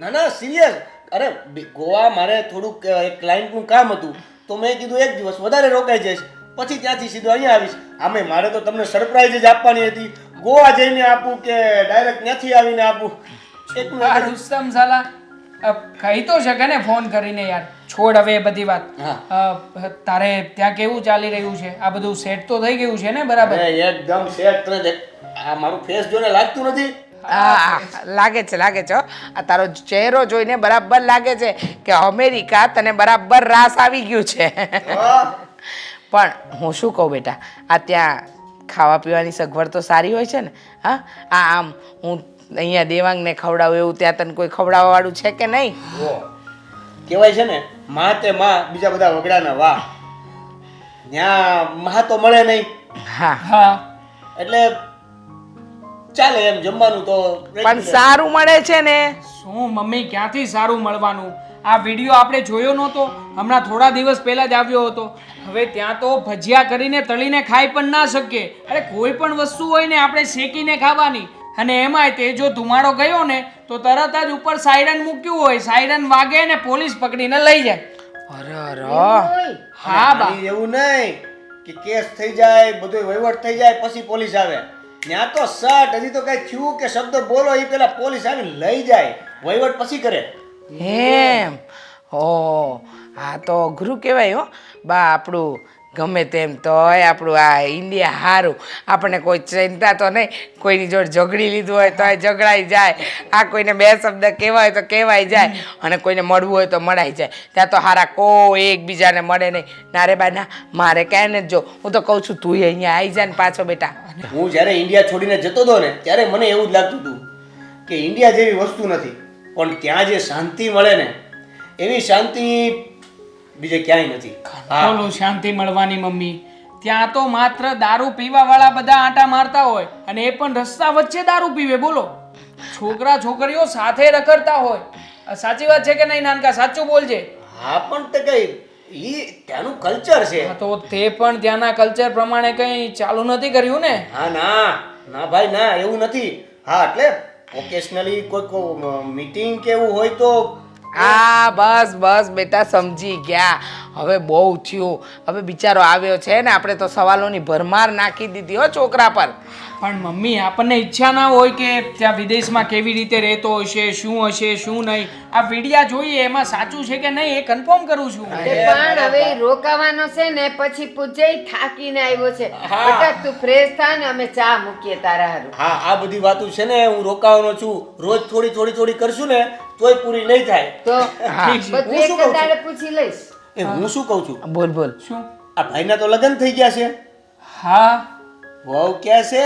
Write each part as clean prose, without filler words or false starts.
ના ના સિરિયસ. અરે ગોવા મારે થોડુંક એક ક્લાયન્ટનું કામ હતું તો મેં કીધું એક દિવસ વધારે રોકાઈ જઈશ, પછી ત્યાંથી સીધો અહીંયા આવીશ. આમે મારે તો તમને સરપ્રાઈઝ જ આપવાની હતી. ગોવા જઈને આપું કે ડાયરેક્ટ ત્યાંથી આવીને આપું? એટલું આ રુસ્તમ સાલા કહી તો શકે ને ફોન કરીને યાર. છોડ હવે એ બધી વાત. તારે ત્યાં કેવું ચાલી રહ્યું છે? આ બધું સેટ તો થઈ ગયું છે ને બરાબર? અરે એકદમ સેટ. તને આ મારું ફેસ જોઈને લાગતું નથી? હા લાગે છે લાગે છે હો. આ તારો ચહેરો જોઈને બરાબર લાગે છે કે અમેરિકા તને બરાબર રાસ આવી ગયું છે. પણ હું શું કહું બેટા, આ ત્યાં ખાવા પીવાની સગવડ તો સારી હોય છે ને? હા, આમ હું અહીંયા દેવાંગને ખવડાવું એવું ત્યાં તને કોઈ ખવડાવવા વાળું છે કે નહીં? કહેવાય છે ને, માં તે માં, બીજા બધા વગડાના વાહ. ત્યાં માં તો મળે નહીં. હા હા એટલે ચાલે એમ જમવાનું તો પણ સારું મળે છે ને. શું મમ્મી, ક્યાંથી સારું મળવાનું? આ વિડીયો આપણે જોયો નહોતો? હમણાં થોડા દિવસ પહેલા જ આવ્યો હતો. હવે ત્યાં તો ભજીયા કરીને તળીને ખાઈ પણ ના શકીએ. અરે કોઈ પણ વસ્તુ હોય ને આપણે શેકીને ખાવાની. અને એમાંય તે જો ધુમાડો ગયો ને તો તરત જ ઉપર સાયરન મૂક્યું હોય, સાયરન વાગે ને પોલીસ પકડીને લઈ જાય. અરે અરે હા બા, એવું નહીં કે કેસ થઈ જાય, બધો વહીવટ થઈ જાય પછી પોલીસ આવે. ત્યાં તો સટ હજી તો કઈ થયું કે શબ્દ બોલો એ પેલા પોલીસ આવીને લઈ જાય, વહીવટ પછી કરે. એમ? ઓ આ તો અઘરું કહેવાય હો બા. આપણું ગમે તેમ તોય આપણું આ ઇન્ડિયા સારું. આપણને કોઈ ચિંતા તો નહીં. કોઈની જોડે ઝઘડી લીધું હોય તો ઝઘડાઈ જાય. આ કોઈને બે શબ્દ કહેવાય હોય તો કહેવાય જાય. અને કોઈને મળવું હોય તો મળાઈ જાય. ત્યાં તો હારા કોઈ એકબીજાને મળે નહીં. ના રે બા ના, મારે ક્યાંય નથી જો. હું તો કહું છું તું અહીંયા આવી જાય ને પાછો બેટા. હું જ્યારે ઇન્ડિયા છોડીને જતો હતો ને ત્યારે મને એવું જ લાગતું હતું કે ઇન્ડિયા જેવી વસ્તુ નથી, પણ ત્યાં જે શાંતિ મળે ને એવી શાંતિ બીજે ક્યાંય નથી. બોલો શાંતિ મળવાની મમ્મી. ત્યાં તો માત્ર દારૂ પીવા વાળા બધા આંટા મારતા હોય અને એ પણ રસ્તા વચ્ચે દારૂ પીવે. બોલો, છોકરા છોકરીઓ સાથે રખડતા હોય. આ સાચી વાત છે કે નહીં નાનકા? સાચું બોલજે. હા પણ તે કઈ ઈ ત્યાંનું કલ્ચર છે. હા, તો તે પણ ત્યાંના કલ્ચર પ્રમાણે કંઈ ચાલુ નથી કર્યું ને? હા ના ના ભાઈ ના, એવું નથી. હા એટલે ઓકેશનલી કોઈ મીટિંગ કે એવું હોય તો. હા બસ બસ બેટા સમજી ગયા. હવે બહુ થયું. હવે બિચારો આવ્યો છે ને, આપણે તો સવાલોની ભરમાર નાખી દીધી હો છોકરા પર. પણ મમ્મી, આપણને ઈચ્છા ના હોય કે ત્યાં વિદેશમાં કેવી રીતે રહેતો હશે, શું નહીં. આ વિડિયા જોઈએ એમાં સાચું છે કે નહીં એ કન્ફર્મ કરું છું. પણ હવે ઈ રોકાવાનો છે ને, પછી પૂજે થાકીને આવ્યો છે. બટા તું ફ્રેશ થા ને અમે ચા મૂકીએ તારા હારું. હા આ બધી વાતો છે ને હું રોકાવાનો છું. રોજ થોડી થોડી કરશું ને તોય પૂરી નહીં થાય. તો બધું હું શું એક કહું દાડે પૂછી લઈશ. એ હું શું કહું છું, બોલ બોલ. શું? આ ભાઈના તો લગ્ન થઈ ગયા છે. હા, વહુ ક્યાં છે?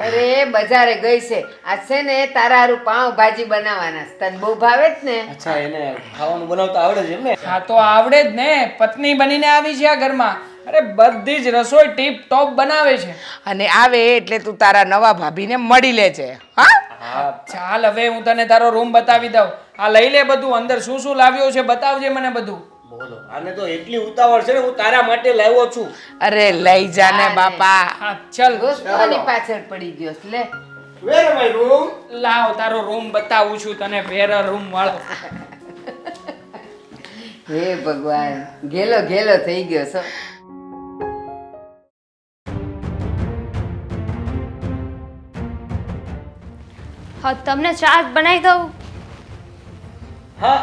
અરે બજારે ગઈ છે. આ છે ને તારા હારું પાઉં ભાજી બનાવવાના છે. તને બહુ ભાવે જ ને? અચ્છા, એને ખાવાનું બનાવતા આવડે છે એમ ને? હા તો આવડે જ ને. પત્ની બનીને આવી છે આ ઘરમાં. અરે બધી જ રસોઈ ટીપ ટોપ બનાવે છે. અને આવે એટલે તું તારા નવા ભાભીને મળી લે છે. હા ચાલ હવે હું તને તારો રૂમ બતાવી દઉં. આ લઈ લે બધું. અંદર શું શું લાવ્યો છે બતાવજે મને બધું. બોલો, આને તો એટલી ઉતાવળ છે ને, હું તારા માટે લાવ્યો છું. અરે લઈ જા ને બાપા. હા ચાલ, દોસ્તોની પાછળ પડી ગયો છે. લે વેર માય રૂમ. લાવ તારો રૂમ બતાવું છું તને. વેર રૂમ વાળો. હે ભગવાન, ઘેલો ઘેલો થઈ ગયો છો. હા, તમને ચા બનાવી દઉં? હા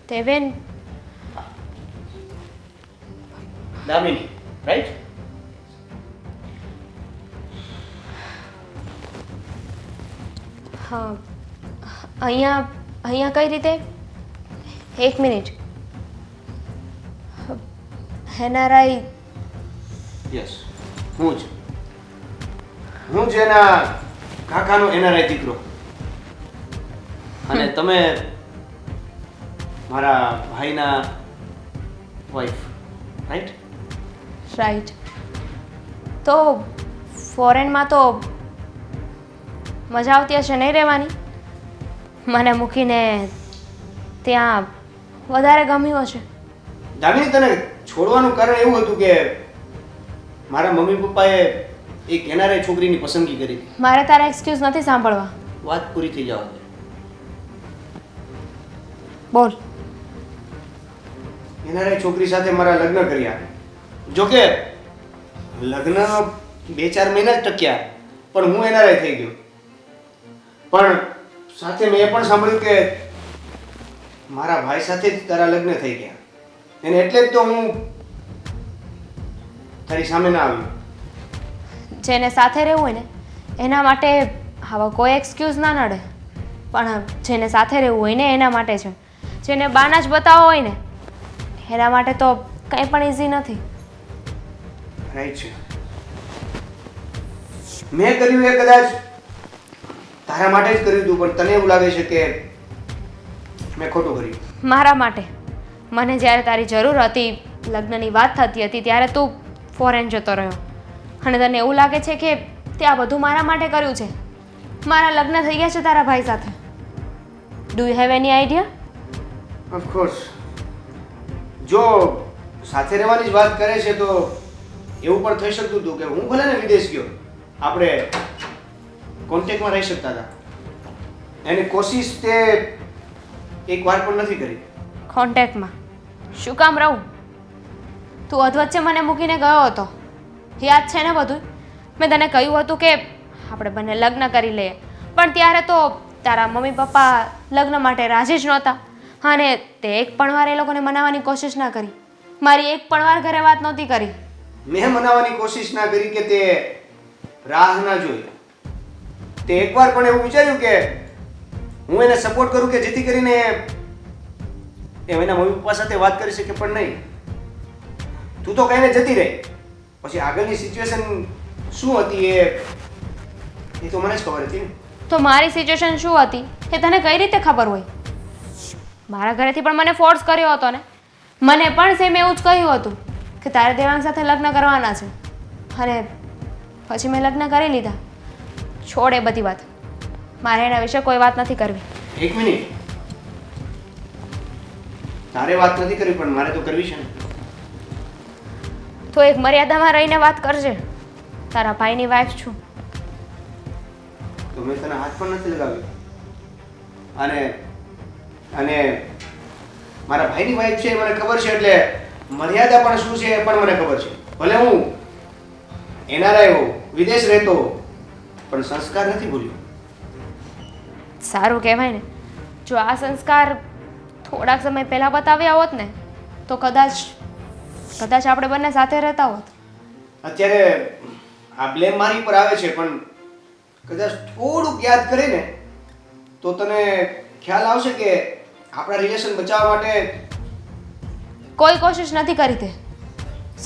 દેવેન, દામિની, રાઈટ? હા, અહીંયા અહીંયા કઈ રીતે? એક મિનિટ. એનઆરઆઈ? યસ, હું જ એના કાકાનો એનઆરઆઈ દીકરો. અને તમે મારા ભાઈના વાઈફ, રાઈટ? રાઈટ. તો ફોરેનમાં તો મજા આવતી હશે નહીં રહેવાની? મને મૂકીને ત્યાં વધારે ગમ્યું હશે? દામિની, તને છોડવાનું કારણ એવું હતું કે મારા મમ્મી પપ્પાએ એક એનઆરઆઈ છોકરીની પસંદગી કરી હતી. મારે તારા એક્સક્યુઝ નથી સાંભળવા. વાત પૂરી થઈ જવા દે. બોલ. એનઆરઆઈ છોકરી સાથે મારા લગ્ન કર્યા. જોકે લગ્ન 2-4 મહિના જ ટક્યા, પણ હું એનઆરઆઈ થઈ ગયો. પણ સાથે મેં એ પણ સાંભળ્યું કે મારા ભાઈ સાથે જ તારા લગ્ન થઈ ગયા. એને એટલે જ તો હું તારી સામે ના આવ્યો. જેને સાથે રહેવું હોય ને એના માટે આવા કોઈ એક્સક્યુઝ ના નડે, પણ જેને સાથે રહેવું હોય ને એના માટે છે. જેને બાના જ બતાવવા હોય ને એના માટે તો કંઈ પણ ઇઝી નથી. રાઈટ છે. મેં કર્યું એ કદાચ તારા માટે જ કર્યું હતું, પણ તને એવું લાગે છે કે મેં ખોટું કર્યું. મારા માટે. મને જ્યારે તારી જરૂર હતી, લગ્નની વાત થતી હતી, ત્યારે તું ફોરેન જતો રહ્યો અને તને એવું લાગે છે કે તે આ બધું મારા માટે કર્યું છે. મારા લગ્ન થઈ ગયા છે તારા ભાઈ સાથે. Do you have any idea? Of course, જો સાથે રહેવાની જ વાત કરે છે તો એવું પણ થઈ શકતું હતું કે હું ભલે ને વિદેશ ગયો, આપણે કોન્ટેક્ટમાં રહી શકતા હતા. એની કોશિશ તે એક વાર પણ નથી કરી. કોન્ટેક્ટમાં શું કામ રહું? તું અધવચ્ચે મને મૂકીને ગયો હતો, યાદ છે ને બધું? મેં તને કહ્યું હતું કે આપણે બંને લગ્ન કરી લઈએ, પણ ત્યારે તો તારા મમ્મી પપ્પા લગ્ન માટે રાજી જ નહોતા અને તે એક પણ વાર એ લોકોને મનાવવાની કોશિશ ના કરી. મારી એક પણ વાર ઘરે વાત નહોતી કરી. મેં મનાવવાની કોશિશ ના કરી કે તે રાહ ના જોઈ. તે એકવાર પણ એવું વિચાર્યું કે હું એને સપોર્ટ કરું કે જેથી કરીને એ એના મમ્મી પપ્પા સાથે વાત કરી શકે, પણ નહીં. તું તો કહીને જતી રહી. પછી આગળની સિચ્યુએશન શું હતી એ તો મને જ ખબર હતી ને. તો મારી સિચ્યુએશન શું હતી એ તને કઈ રીતે ખબર હોય? મારા ઘરેથી પણ મને ફોર્સ કર્યો હતો ને. મને પણ સેમ એવું જ કહ્યું હતું કે તારે દેવાંગ સાથે લગ્ન કરવાના છે અને પછી મેં લગ્ન કરી લીધા. છોડ એ બધી વાત, મારે એના વિશે કોઈ વાત નથી કરવી. એક મિનિટ, તારે વાત નથી કરવી પણ મારે તો કરવી છે ને. તો એક મર્યાદામાં રહીને વાત કરજે. તારા ભાઈની વાઈફ છું. તો મેં તને હાથ પણ નથી લગાવ્યો. અને અને મારા ભાઈની વાઈફ છે એ મને ખબર છે, એટલે મર્યાદા પણ શું છે એ પણ મને ખબર છે. ભલે હું એનઆરઆઈ હોઉં, વિદેશ રહેતો હોઉં, પણ સંસ્કાર નથી ભૂલ્યો. સારું કહેવાય ને. જો આ સંસ્કાર થોડાક સમય પહેલાં બતાવ્યા હોત ને તો કદાચ આપણે બંને સાથે રહેતા હોત. અત્યારે આ બ્લેમ મારી પર આવે છે, પણ કદાચ થોડુંક યાદ કરીને તો તને ખ્યાલ આવશે કે આપણા રિલેશન બચાવવા માટે કોઈ કોશિશ નથી કરી તે.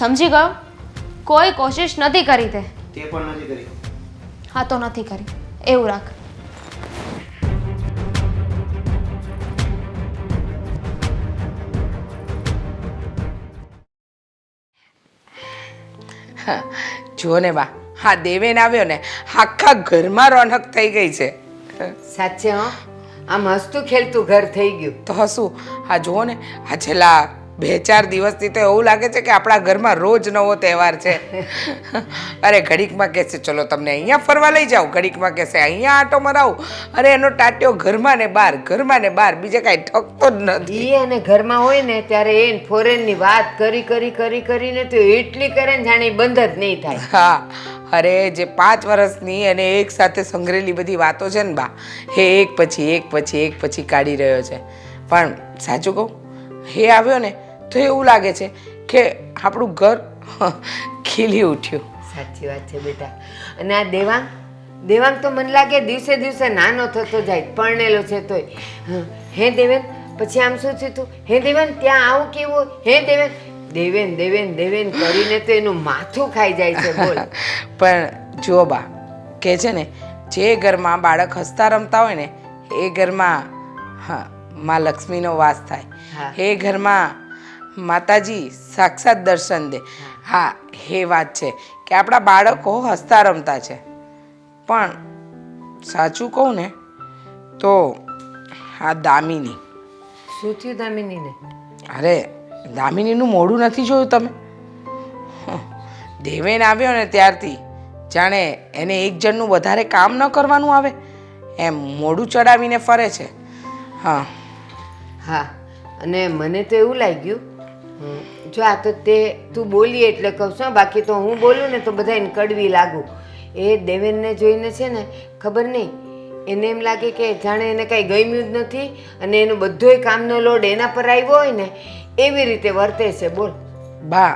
સમજી ગયો? કોઈ કોશિશ નથી કરી તે. તે પણ નથી કરી. હા તો નથી કરી, એવું રાખ. જુઓ ને બા, હા દેવેન આવ્યો ને આખા ઘરમાં રોનક થઈ ગઈ છે. સાચે હો, આમ હસતું ખેલતું ઘર થઈ ગયું. તો હશું. હા જુઓ ને, આ છેલ્લા 2-4 દિવસથી તો એવું લાગે છે કે આપણા ઘરમાં રોજ નવો તહેવાર છે. અરે ઘડીકમાં કહેશે ચલો તમને અહીંયા ફરવા લઈ જાઉં, ઘડીકમાં કહેશે અહીંયા આંટો મરાવું. અરે એનો ટાટ્યો ઘરમાં ને બહાર, ઘરમાં ને બહાર, બીજે કાંઈ ઠકતો જ નથી. ઈ અને ઘરમાં હોય ને ત્યારે એ ફોરેનની વાત કરીને તો એટલી કરે ને જાણે ઈ બંધ જ નહીં થાય. હા, અરે જે 5 વર્ષની અને એક સાથે સંગ્રહેલી બધી વાતો છે ને બા, એ એક પછી કાઢી રહ્યો છે. પણ સાચું કહું, એ આવ્યો ને તો એવું લાગે છે કે આપણું ઘર ખીલી ઉઠ્યું. સાચી વાત છે બેટા. અને આ દેવાંગ તો મને લાગે દિવસે દિવસે નાનો થતો જાય, પરણેલો છે તોય. હે દેવેન, પછી આમ શું થયું તું? હે દેવેન, ત્યાં આવું કેવું? હે દેવેન, દેવેન કરીને તો એનું માથું ખાઈ જાય છે. બોલ. પણ જુઓ બા, કે છે ને જે ઘરમાં બાળક હસતા રમતા હોય ને એ ઘરમાં માં લક્ષ્મીનો વાસ થાય. એ ઘરમાં માતાજી સાક્ષાત દર્શન દે. હા, એ વાત છે કે આપણા બાળકો હસતા રમતા છે. પણ સાચું કહું ને તો આ દામિની. શું થયું દામિનીને? અરે દામિનીનું મોઢું નથી જોયું તમે? દેવેન આવ્યો ને ત્યારથી જાણે એને એક જણનું વધારે કામ ન કરવાનું આવે એમ મોઢું ચડાવીને ફરે છે. હા હા, અને મને તો એવું લાગ્યું જો આ તો તે તું બોલી એટલે કહું છું, બાકી તો હું બોલું ને તો બધાને કડવી લાગુ. એ દેવેનને જોઈને છે ને ખબર નહીં, એને એમ લાગે કે જાણે એને કાંઈ ગમ્યું જ નથી અને એનું બધોય કામનો લોડ એના પર આવ્યો હોય ને એવી રીતે વર્તે છે. બોલ બા,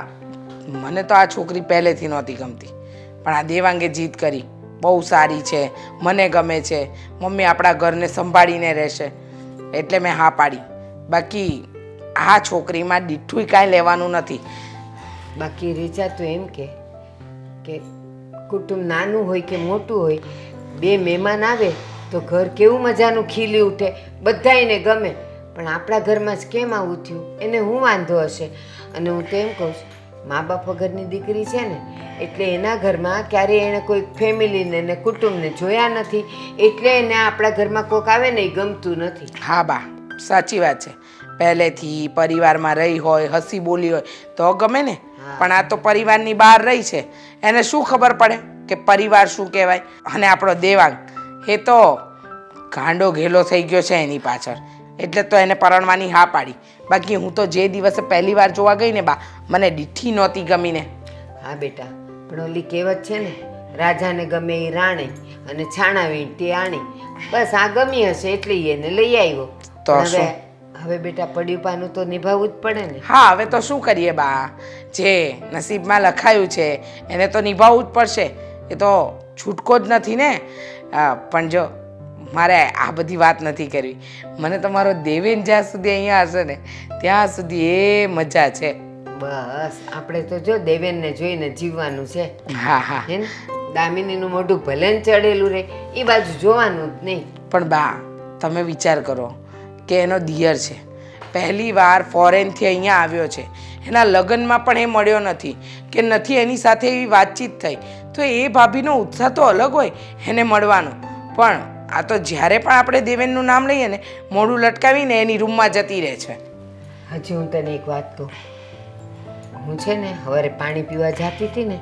મને તો આ છોકરી પહેલેથી નહોતી ગમતી, પણ આ દેવાંગે જીદ કરી, બહુ સારી છે, મને ગમે છે, મમ્મી આપણા ઘરને સંભાળીને રહેશે, એટલે મેં હા પાડી. બાકી આ છોકરીમાં દીઠું કાંઈ લેવાનું નથી. બાકી રીચા તું એમ કે કુટુંબ નાનું હોય કે મોટું હોય, બે મહેમાન આવે તો ઘર કેવું મજાનું ખીલી ઉઠે, બધાયને ગમે. પણ આપણા ઘરમાં જ કેમ આવું થયું, એને હું વાંધો હશે? અને હું તો એમ કહું છું, મા બાપ વગરની દીકરી છે ને એટલે એના ઘરમાં ક્યારેય એણે કોઈ ફેમિલીને ને કુટુંબને જોયા નથી, એટલે એને આપણા ઘરમાં કોક આવે ને એ ગમતું નથી. હા બા, સાચી વાત છે. પહેલેથી પરિવારમાં રહી હોય, હસી બોલી હોય તો ગમે ને, પણ આ તો પરિવારની બહાર રહી છે, એને શું ખબર પડે કે પરિવાર શું કહેવાય? અને આપણો દેવાંગ એ તો ગાંડો ઘેલો થઈ ગયો છે એની પાછળ, એટલે તો એને પરણવાની હા પાડી. બાકી હું તો જે દિવસે પહેલી વાર જોવા ગઈ ને બા, મને દીઠી નહોતી ગમીને. હા બેટા, પણ ઓલી કહેવત છે ને, રાજાને ગમે એ રાણે અને છાણા વીણ તે આણે. બસ આ ગમી હશે એટલે એને લઈ આવ્યો. તો પણ શું? હવે બેટા પડ્યું પાનું તો નિભાવવું જ પડે ને. હા, હવે તો શું કરીએ બા, જે નસીબમાં લખાયું છે એને તો નિભાવવું જ પડશે, એ તો છૂટકો જ નથી ને. પણ જો મારે આ બધી વાત નથી કરવી, મને તો મારો દેવેન જ્યાં સુધી અહીંયા હશે ને ત્યાં સુધી એ મજા છે. બસ આપણે તો જો દેવેનને જોઈને જીવવાનું છે. હા હા, હે ને? દામિનીનું મોઢું ભલે ને ચડેલું રહે એ બાજુ જોવાનું જ નહીં. પણ બા તમે વિચાર કરો કે એનો દિયર છે, પહેલી વાર ફોરેનથી અહીંયા આવ્યો છે, એના લગ્નમાં પણ એ મળ્યો નથી કે નથી એની સાથે એવી વાતચીત થઈ, તો એ ભાભીનો ઉત્સાહ તો અલગ હોય એને મળવાનો. પણ આ તો જ્યારે પણ આપણે દેવેનનું નામ લઈએ ને મોઢું લટકાવીને એની રૂમમાં જતી રહે છે. હજી હું તને એક વાત કહું, હું છે ને સવારે પાણી પીવા જતી હતી ને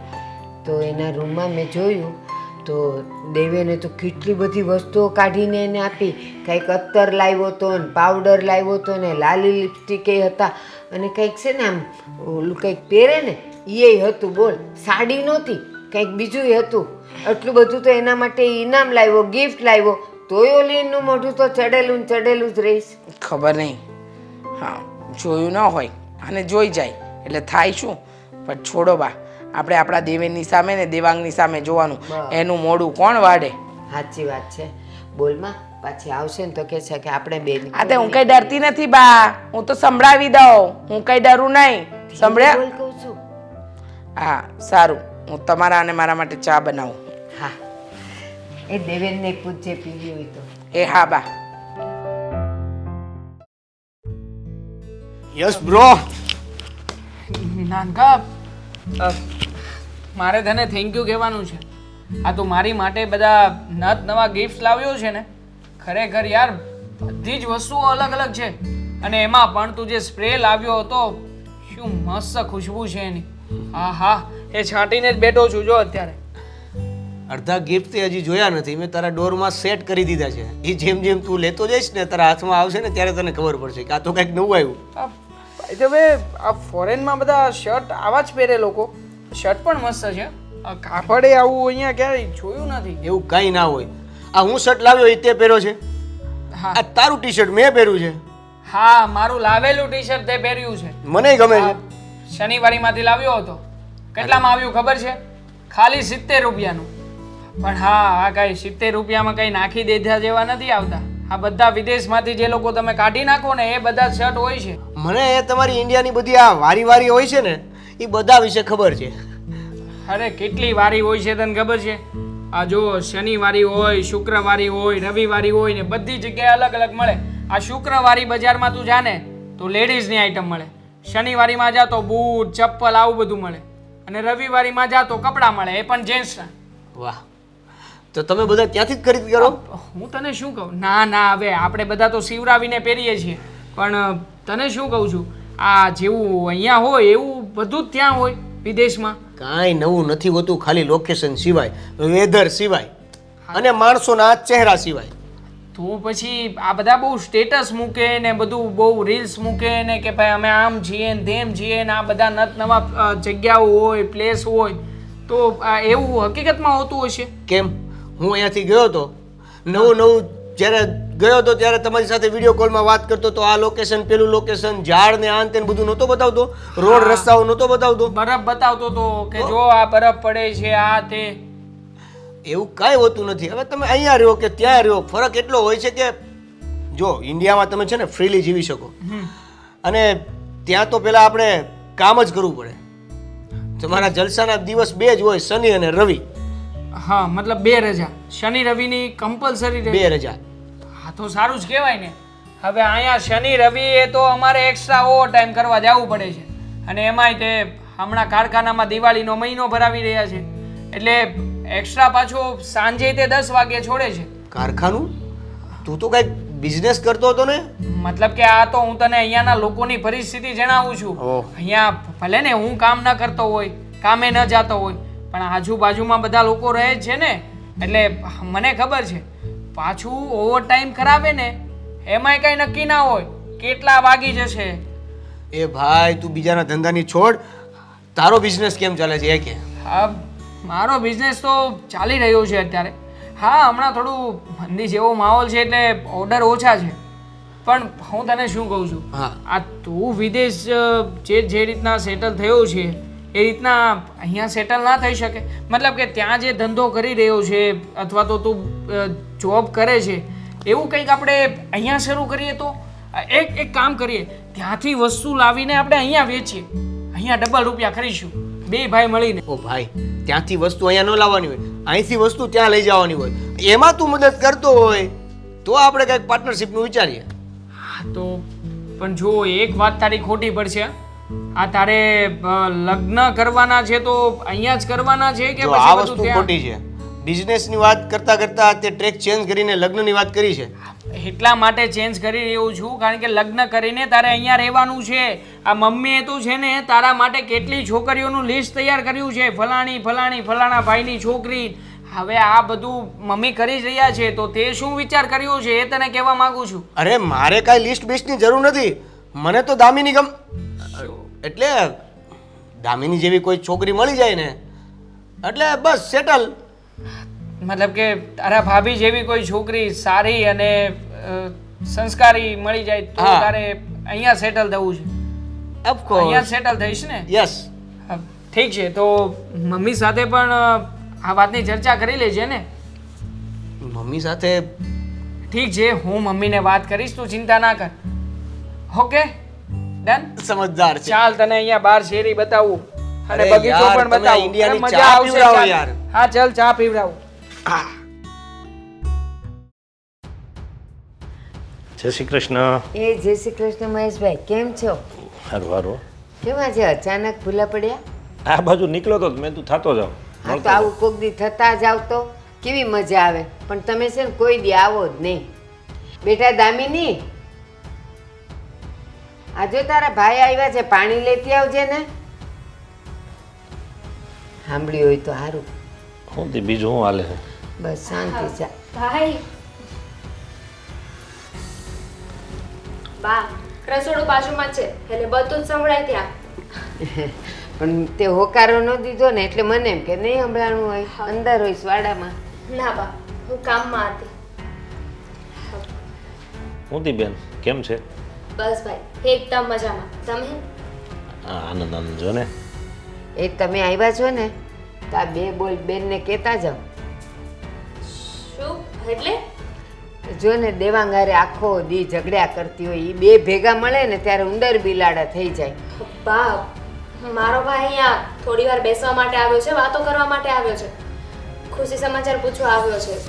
તો એના રૂમમાં મેં જોયું તો દેવેને તો કેટલી બધી વસ્તુઓ કાઢીને એને આપી. કંઈક અત્તર લાવ્યો હતો ને પાવડર લાવ્યો હતો ને લાલી લિપસ્ટિક એ હતા, અને કંઈક છે ને આમ ઓલું કંઈક પહેરે ને એ હતું. બોલ, સાડી નહોતી, કંઈક બીજું હતું. આટલું બધું તો એના માટે ઇનામ લાવ્યો, ગિફ્ટ લાવ્યો, તોય ઓલીનું મોઢું તો ચડેલું ને ચડેલું જ રહીશ. ખબર નહીં, હા જોયું ન હોય અને જોઈ જાય એટલે થાય શું? પણ છોડો બા, આપણે આપણા દેવેનની સામે ને દેવાંગની સામે જોવાનું, એનું મોઢું કોણ વાઢે? સાચી વાત છે. બોલમાં પાછી આવશે ને તો કહે છે કે આપણે બે. આ તે હું કઈ ડરતી નથી બા, હું તો સંભળાવી દઉં, હું કઈ ડરું નહીં. સંભળ્યા? બોલ કહું છું. હા સારું, હું તમારા અને મારા માટે ચા બનાવું. હા, એ દેવેનને પૂછજે પીવી હોય તો. એ હા બા. Yes bro. નાનકા, મારે તને થેન્ક યુ કહેવાનું છે. આ તું મારી માટે બધા નવા ગિફ્ટ લાવ્યો છે ને, ખરેખર યાર બધી જ વસ્તુઓ અલગ અલગ છે, અને એમાં પણ તું જે સ્પ્રે લાવ્યો હતો, શું મસ્ત ખુશ્બુ છે એની. હા હા, એ છાંટીને જ બેઠો છું જો અત્યારે. અડધા ગિફ્ટ તે હજી જોયા નથી, મેં તારા ડોરમાં સેટ કરી દીધા છે. એ જેમ જેમ તું લેતો જઈશ ને તારા હાથમાં આવશે ને ત્યારે તને ખબર પડશે કે આ તો કંઈક નવું આવ્યું. હવે આ ફોરેનમાં બધા શર્ટ આવા જ પહેરે લોકો, શર્ટ પણ મસ્ત છે. કાપડે આવું અહીંયા ક્યારેય જોયું નથી. એવું કાંઈ ના હોય. આ હું શર્ટ લાવ્યો એ તે પહેર્યો છે, હા આ તારું ટી શર્ટ મેં પહેર્યું છે. હા, મારું લાવેલું ટી શર્ટ તે પહેર્યું છે. મને ગમે છે. શનિવારીમાંથી લાવ્યો હતો. કેટલામાં આવ્યું ખબર છે? ખાલી 70 રૂપિયાનું. પણ હા, આ કાંઈ 70 રૂપિયામાં કંઈ નાખી દેધા જેવા નથી આવતા. આ બધા વિદેશમાંથી જે લોકો તમે કાઢી નાખો ને એ બધા શર્ટ હોય છે. મને એ તમારી ઇન્ડિયાની બધી આ વારી વારી હોય છે ને એ બધા વિશે ખબર છે. અરે કેટલી વારી હોય છે તને ખબર છે? આ જો શનિવારી હોય, શુક્રવારી હોય, રવિવારી હોય ને બધી જગ્યાએ અલગ અલગ મળે. આ શુક્રવારી બજારમાં તું જા ને તો લેડીઝની આઈટમ મળે, શનિવારીમાં જા તો બૂટ ચપ્પલ આવું બધું મળે, અને રવિવારીમાં જા તો કપડાં મળે, એ પણ જેન્ટ્સના. વાહ, તો તમે બધા ત્યાંથી જ ખરીદ કરો? હું તને શું કહું, ના ના, હવે આપણે બધા તો સીવરાવીને પહેરીએ છીએ, પણ તને શું કહું છું, આ જેવું અહીંયા હોય એવું બધું જ ત્યાં હોય વિદેશમાં. કાંઈ નવું નથી હોતું, ખાલી લોકેશન સિવાય, વેધર સિવાય અને માણસોના ચહેરા સિવાય. તો પછી આ બધા બહુ સ્ટેટસ મૂકે ને બધું બહુ રીલ્સ મૂકે ને કે ભાઈ અમે આમ છીએ ને તેમ છીએ ને આ બધા નત નવા જગ્યાઓ હોય, પ્લેસ હોય, તો આ એવું હકીકતમાં હોતું હશે? કેમ, હું અહીંયાથી ગયો હતો, નવું જ્યારે ગયો હતો ત્યારે તમારી સાથે વિડીયો કોલમાં વાત કરતો તો આ લોકેશન, પેલું લોકેશન, ઝાડ ને આન તેને બધું નહોતો બતાવતો, રોડ રસ્તાઓ નહોતો બતાવતો. બરફ બતાવતો તો કે જો આ બરફ પડે છે, આ તે. એવું કાંઈ હોતું નથી. હવે તમે અહીંયા રહ્યો કે ત્યાં રહ્યો, ફરક એટલો હોય છે કે જો ઇન્ડિયામાં તમે છે ને ફ્રીલી જીવી શકો, અને ત્યાં તો પહેલાં આપણે કામ જ કરવું પડે. તમારા જલસાના દિવસ 2 જ હોય, શનિ અને રવિ. હા, મતલબ 2 રજા, શનિ રવિની કમ્પલસરી 2 રજા. હા, તો સારું જ કહેવાય ને. હવે અહીંયા શનિ રવિ એ તો અમારે એક્સ્ટ્રા ઓવર ટાઈમ કરવા જવું પડે છે, અને એમાંય તે હમણાં કારખાનામાં દિવાળીનો મહિનો ભરાવી રહ્યા છે, એટલે એક્સ્ટ્રા પાછો સાંજે તે 10 વાગે છોડે છે. કારખાનું? તું તો કંઈક બિઝનેસ કરતો હતો ને? મતલબ કે આ તો હું તને અહીંયાના લોકોની પરિસ્થિતિ જણાવું છું. ઓહ. અહીંયા ભલે ને હું કામ ન કરતો હોય, કામે ન જાતો હોય, પણ આજુબાજુમાં બધા લોકો રહે જ છે ને, એટલે મને ખબર છે. પાછું ઓવર ટાઈમ કરાવે ને એમાંય કઈ નક્કી ના હોય કેટલા વાગી જશે. એ ભાઈ, તું બીજાના ધંધાની છોડ, તારો બિઝનેસ કેમ ચાલે છે એ કે? હા, મારો બિઝનેસ તો ચાલી રહ્યો છે અત્યારે. હા, હમણાં થોડું મંદી જેવો માહોલ છે એટલે ઓર્ડર ઓછા છે, પણ હું તને શું કહું છું, હા. આ તું વિદેશ જે રીતના સેટલ થયો છે એ રીતના અહીંયા સેટલ ના થઈ શકે? મતલબ કે ત્યાં જે ધંધો કરી રહ્યો છે અથવા તો તું જોબ કરે છે એવું કંઈક આપણે અહીંયા શરૂ કરીએ તો? એક કામ કરીએ, ત્યાંથી વસ્તુ લાવીને આપણે અહીંયા વેચીએ, અહીંયા ડબલ રૂપિયા કરીશું 2 ભાઈ મળીને. ઓ ભાઈ, ત્યાંથી વસ્તુ અહીંયા ન લાવવાની હોય, અહીંથી વસ્તુ ત્યાં લઈ જવાની હોય. એમાં તું મદદ કરતો હોય તો આપણે કંઈક પાર્ટનરશિપનું વિચારીએ. હા, તો પણ જો એક વાત તારી ખોટી પડશે. આ તારે લગ્ન કરવાના છે તો અહીંયા જ કરવાના છે કે જો પછી આ બધું વસ્તુ ત્યાં? ખોટી છે. બિઝનેસની વાત કરતા કરતા તે ટ્રેક ચેન્જ કરીને લગ્નની વાત કરી છે. એટલા માટે ચેન્જ કરી રહ્યો છું કારણ કે લગ્ન કરીને તારે અહીંયા રહેવાનું છે. આ મમ્મીએ તો છે ને તારા માટે કેટલી છોકરીઓનું લિસ્ટ તૈયાર કર્યું છે, ફલાણી ફલાણી ફલાણા ભાઈની છોકરી. હવે આ બધું મમ્મી કરી જ રહ્યા છે તો તે શું વિચાર કર્યો છે એ તને કહેવા માંગુ છું. અરે મારે કાંઈ લિસ્ટ બિસ્ટની જરૂર નથી. મને તો દામિની એટલે દામિની જેવી કોઈ છોકરી મળી જાય ને એટલે બસ સેટલ. મતલબ કે તારા ભાભી જેવી કોઈ છોકરી સારી અને સંસ્કારી મળી જાય તો હા. તારે અહીંયા સેટલ થવું છે? ઓફ અહીંયા કોર્સ. સેટલ થઈશ ને? યસ. હા, ઠીક છે. તો મમ્મી સાથે પણ આ વાતની ચર્ચા કરી લેજે ને? મમ્મી સાથે ઠીક છે, હું મમ્મીને વાત કરીશ, તું ચિંતા ના કર. Okay, done. સમજદાર છે. ચાલ, તને અહીંયા બાર શેરી બતાવું અને અરે બગીચો યાર, પણ તમે બતાવું. ઇન્ડિયાની અરે મજા ચા આવશે. પીવડાવો ચાલ. યાર. હા, ચાલ ચા પીવડાવું. જય શ્રી કૃષ્ણ. એ જય શ્રી કૃષ્ણ મહેશભાઈ, કેમ છો? સારું સારું. કેમ આજે અચાનક ભૂલા પડ્યા? આ બાજુ નીકળ્યો તો મેં તું થતો જાઉં. હા, તો આવું કોક દી થતા જાવ તો કેવી મજા આવે, પણ તમે છે ને કોઈ દી આવો જ નહીં. બેટા દામિની, આજે તારા ભાઈ આવ્યા છે, પાણી લેતી આવજે ને. સાંભળ્યું હોય તો સારું. શું તે બીજું શું હાલે છે? બસ શાંતિ છે. ભાઈ બા, રસોડું બાજુમાં છે એટલે બધું જ સંભળાય ત્યાં. પણ તે હોકારો ન દીધો ને એટલે મને એમ કે નહીં સંભળાણું હોય, અંદર હોય વાડામાં. ના બા, હું કામમાં હતી. શું તી બેન કેમ છે? બસ ભાઈ એકદમ મજામાં. તમે? હા, આનંદ આનંદ જો ને. એ તમે આવ્યા છો ને તો આ 2 બોલ બેનને કહેતા જાઓ. શું એટલે? જો ને દેવાંગારે આખો દી ઝઘડ્યા કરતી હોય, એ 2 ભેગા મળે ને ત્યારે ઉંદર બિલાડા થઈ જાય. બા, મારો ભાઈ અહીંયા થોડી વાર બેસવા માટે આવ્યો છે, વાતો કરવા માટે આવ્યો છે, ખુશી સમાચાર પૂછવા આવ્યો છે,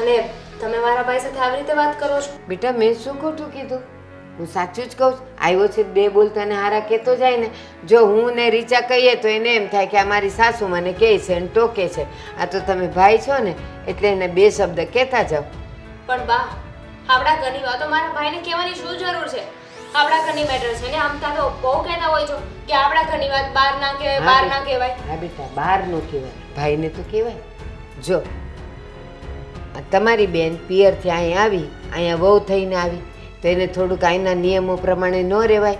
અને તમે મારા ભાઈ સાથે આવી રીતે વાત કરો છો? બેટા મેં શું ખોટું કીધું? હું સાચું જ કહું છું. આવ્યો છે 2 બોલ તને હારા કહેતો જાય ને. જો હું ને રીચા કહીએ તો એને એમ થાય કે આ મારી સાસુ મને કહે છે અને ટોકે છે. આ તો તમે ભાઈ છો ને એટલે એને 2 શબ્દ કહેતા જાઓ. પણ બા, આપણા ઘરની વાતો મારા ભાઈને કહેવાની શું જરૂર છે? આપણા ઘરની મેટર છે ને આમ તો બહુ કહેતા હોય છો કે આપણા ઘરની વાત બહાર ના કહેવાય બહાર ના કહેવાય. હા બેટા, બહાર નો કહેવાય, ભાઈને તો કહેવાય. જો આ તમારી બેન પિયરથી અહીંયા વહુ થઈને આવી તો એને થોડુંક અહીંના નિયમો પ્રમાણે ન રહેવાય.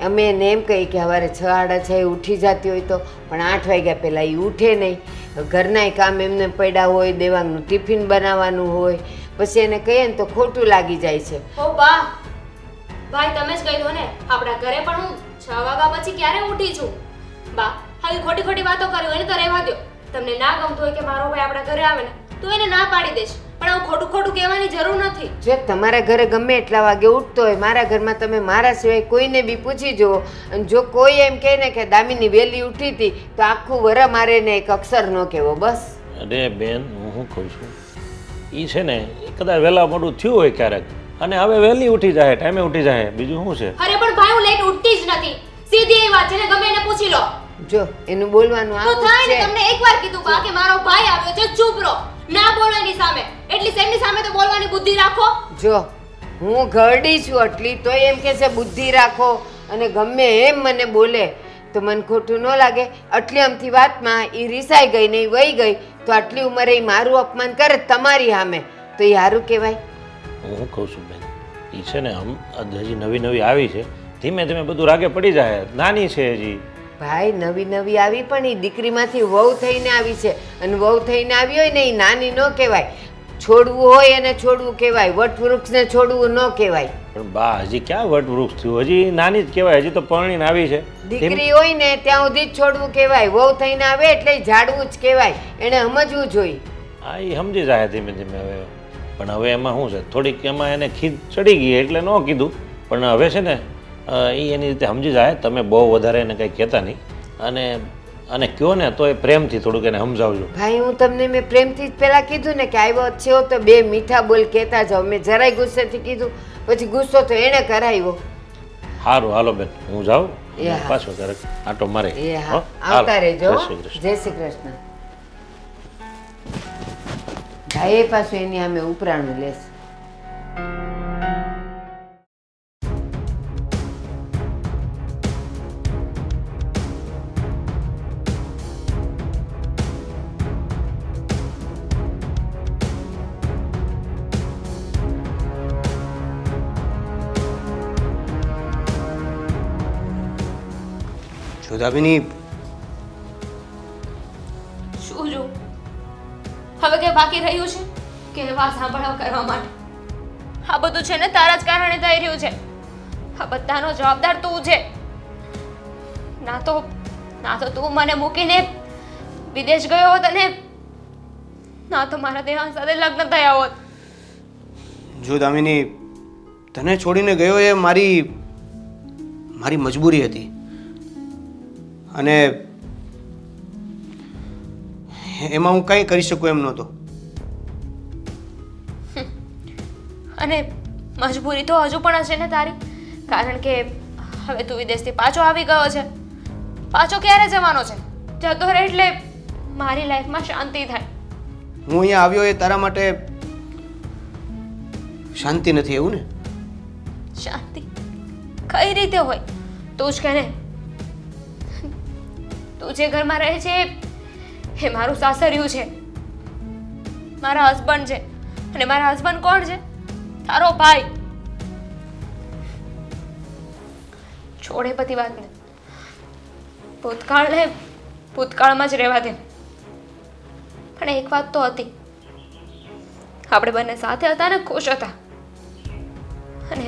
અમે એને એમ કહીએ કે સવારે 6:30 ઉઠી જતી હોય તો, પણ 8 વાગ્યા પહેલાં એ ઉઠે નહીં. ઘરનાય કામ એમને પડ્યા હોય, દેવાંગનું ટિફિન બનાવવાનું હોય, પછી એને કહીએ ને તો ખોટું લાગી જાય છે. હો બા ભાઈ તમે જ કહી દો ને, આપણા ઘરે પણ હું 6 વાગ્યા પછી ક્યારે ઉઠી છું. બા આવી ખોટી ખોટી વાતો કરી એને તો રહેવા દો. તમને ના ગમતું હોય કે મારો ભાઈ આપણા ઘરે આવે ને તો એને ના પાડી દેશ, પણ આવું ખોટું ખોટું કહેવાની જરૂર નથી. જો તમારા ઘરે ગમે એટલા વાગે ઉઠતો હોય, મારા ઘરમાં તમે મારા સિવાય કોઈને બી પૂછી જુઓ, અને જો કોઈ એમ કહે ને કે દામિની વહેલી ઉઠી હતી તો આખું વર મારે ને એક અક્ષર ન કહેવો બસ. અરે બેન હું શું કહું છું, એ છે ને એ કદાચ વહેલા મોડું થયું હોય ક્યારેક, અને હવે વહેલી ઉઠી જાય, ટાઈમે ઉઠી જાય, બીજું શું છે? અરે પણ ભાઈ હું લેટ ઉઠતી જ નથી, સીધી એ વાત છે ને, ગમે એને પૂછી લો. જો એનું બોલવાનું તો આવું થાય જ ને, છે. તમને એકવાર કીધું બા કે મારો ભાઈ આવ્યો છે, ચૂપ રહો, ના બોલો એની સામે. એટલી એમની સામે તો બોલવાની બુદ્ધિ રાખો. જો હું ઘરડી છું આટલી તોય એમ કે છે બુદ્ધિ રાખો, અને ગમે એમ મને બોલે તો મને ખોટું ન લાગે. આટલી અમથી વાતમાં એ રીસાઈ ગઈ ને એ વહી ગઈ તો આટલી ઉંમરે એ મારું અપમાન કરે તમારી સામે તો એ સારું કહેવાય? હું શું કહું છું બેન, એ છે ને હજી નવી નવી આવી છે, ધીમે ધીમે બધું રાગે પડી જાય, નાની છે હજી. ભાઈ નવી નવી આવી પણ એ દીકરીમાંથી વહુ થઈને આવી છે, અને વહુ થઈને આવી હોય ને એ નાની ન કહેવાય. છોડવું હોય એને છોડવું કહેવાય, વટવૃક્ષને છોડવું ન કહેવાય. પણ બા હજી ક્યાં વટવૃક્ષ થયું, હજી નાની જ કહેવાય, હજી તો પરણીને આવી છે. દીકરી હોય ને ત્યાં સુધી જ છોડવું કહેવાય, વહુ થઈને આવે એટલે ઈ ઝાડવું જ કહેવાય, એને સમજવું જોઈએ. હા એ સમજી જાય ધીમે ધીમે હવે, પણ હવે એમાં શું છે, થોડીક એમાં એને ખીદ ચડી ગઈ એટલે ન કીધું, પણ હવે છે ને એ એની રીતે સમજી જાય. તમે બહુ વધારે એને કંઈ કહેતા નહીં, અને કયો ને તો એ પ્રેમથી થોડુંક એને સમજાવજો. ભાઈ હું તમને મેં પ્રેમથી જ પહેલા કીધું ને કે આવ્યો છે તો બે મીઠા બોલ કહેતા જાઓ. મેં જરાય ગુસ્સેથી કીધું, પછી ગુસ્સો તો એણે કરાવ્યો. સારું હાલો બેન, હું જાઉં, એ હા. પાછો ક્યારેક આટો મારે. એ હા, હો? હાલો. આવતા રહેજો. જય શ્રી કૃષ્ણ. જય શ્રી કૃષ્ણ. ભાઈ પાછું એની સામે ઉપરાણું લેશે. જો દામિની, શું જો હવે કે બાકી રહ્યું છે કે વાત સાંભળવા કરવા માટે? આ બધું છે ને તારા જ કારણે થઈ રહ્યું છે. આ બધાનો જવાબદાર તું છે. ના તો તું મને મૂકીને વિદેશ ગયો હોત, અને ના તો મારા દેવાંગ સાથે લગ્ન થયા હોત. જો દામિની, તને છોડીને ગયો એ મારી મજબૂરી હતી, અને એમાં હું કંઈ કરી શકું એમ નહોતો. અને મજબૂરી તો હજુ પણ હશે ને તારી, કારણ કે હવે તું વિદેશથી પાછો આવી ગયો છે. પાછો ક્યારે જવાનો છે? જતો રહે એટલે મારી લાઈફમાં શાંતિ થાય. હું અહીંયા આવ્યો એ તારા માટે શાંતિ નથી, એવું ને? શાંતિ કઈ રીતે હોય? તું જ કહે ને. તું જે ઘરમાં રહે છે એ મારું સાસરિયું છે, મારા હસબન્ડ છે. અને મારા હસબન્ડ કોણ છે? તારો ભાઈ. છોડે બધી વાતને, ભૂતકાળને ભૂતકાળમાં જ રહેવા દે. પણ એક વાત તો હતી, આપણે બંને સાથે હતા ને ખુશ હતા, અને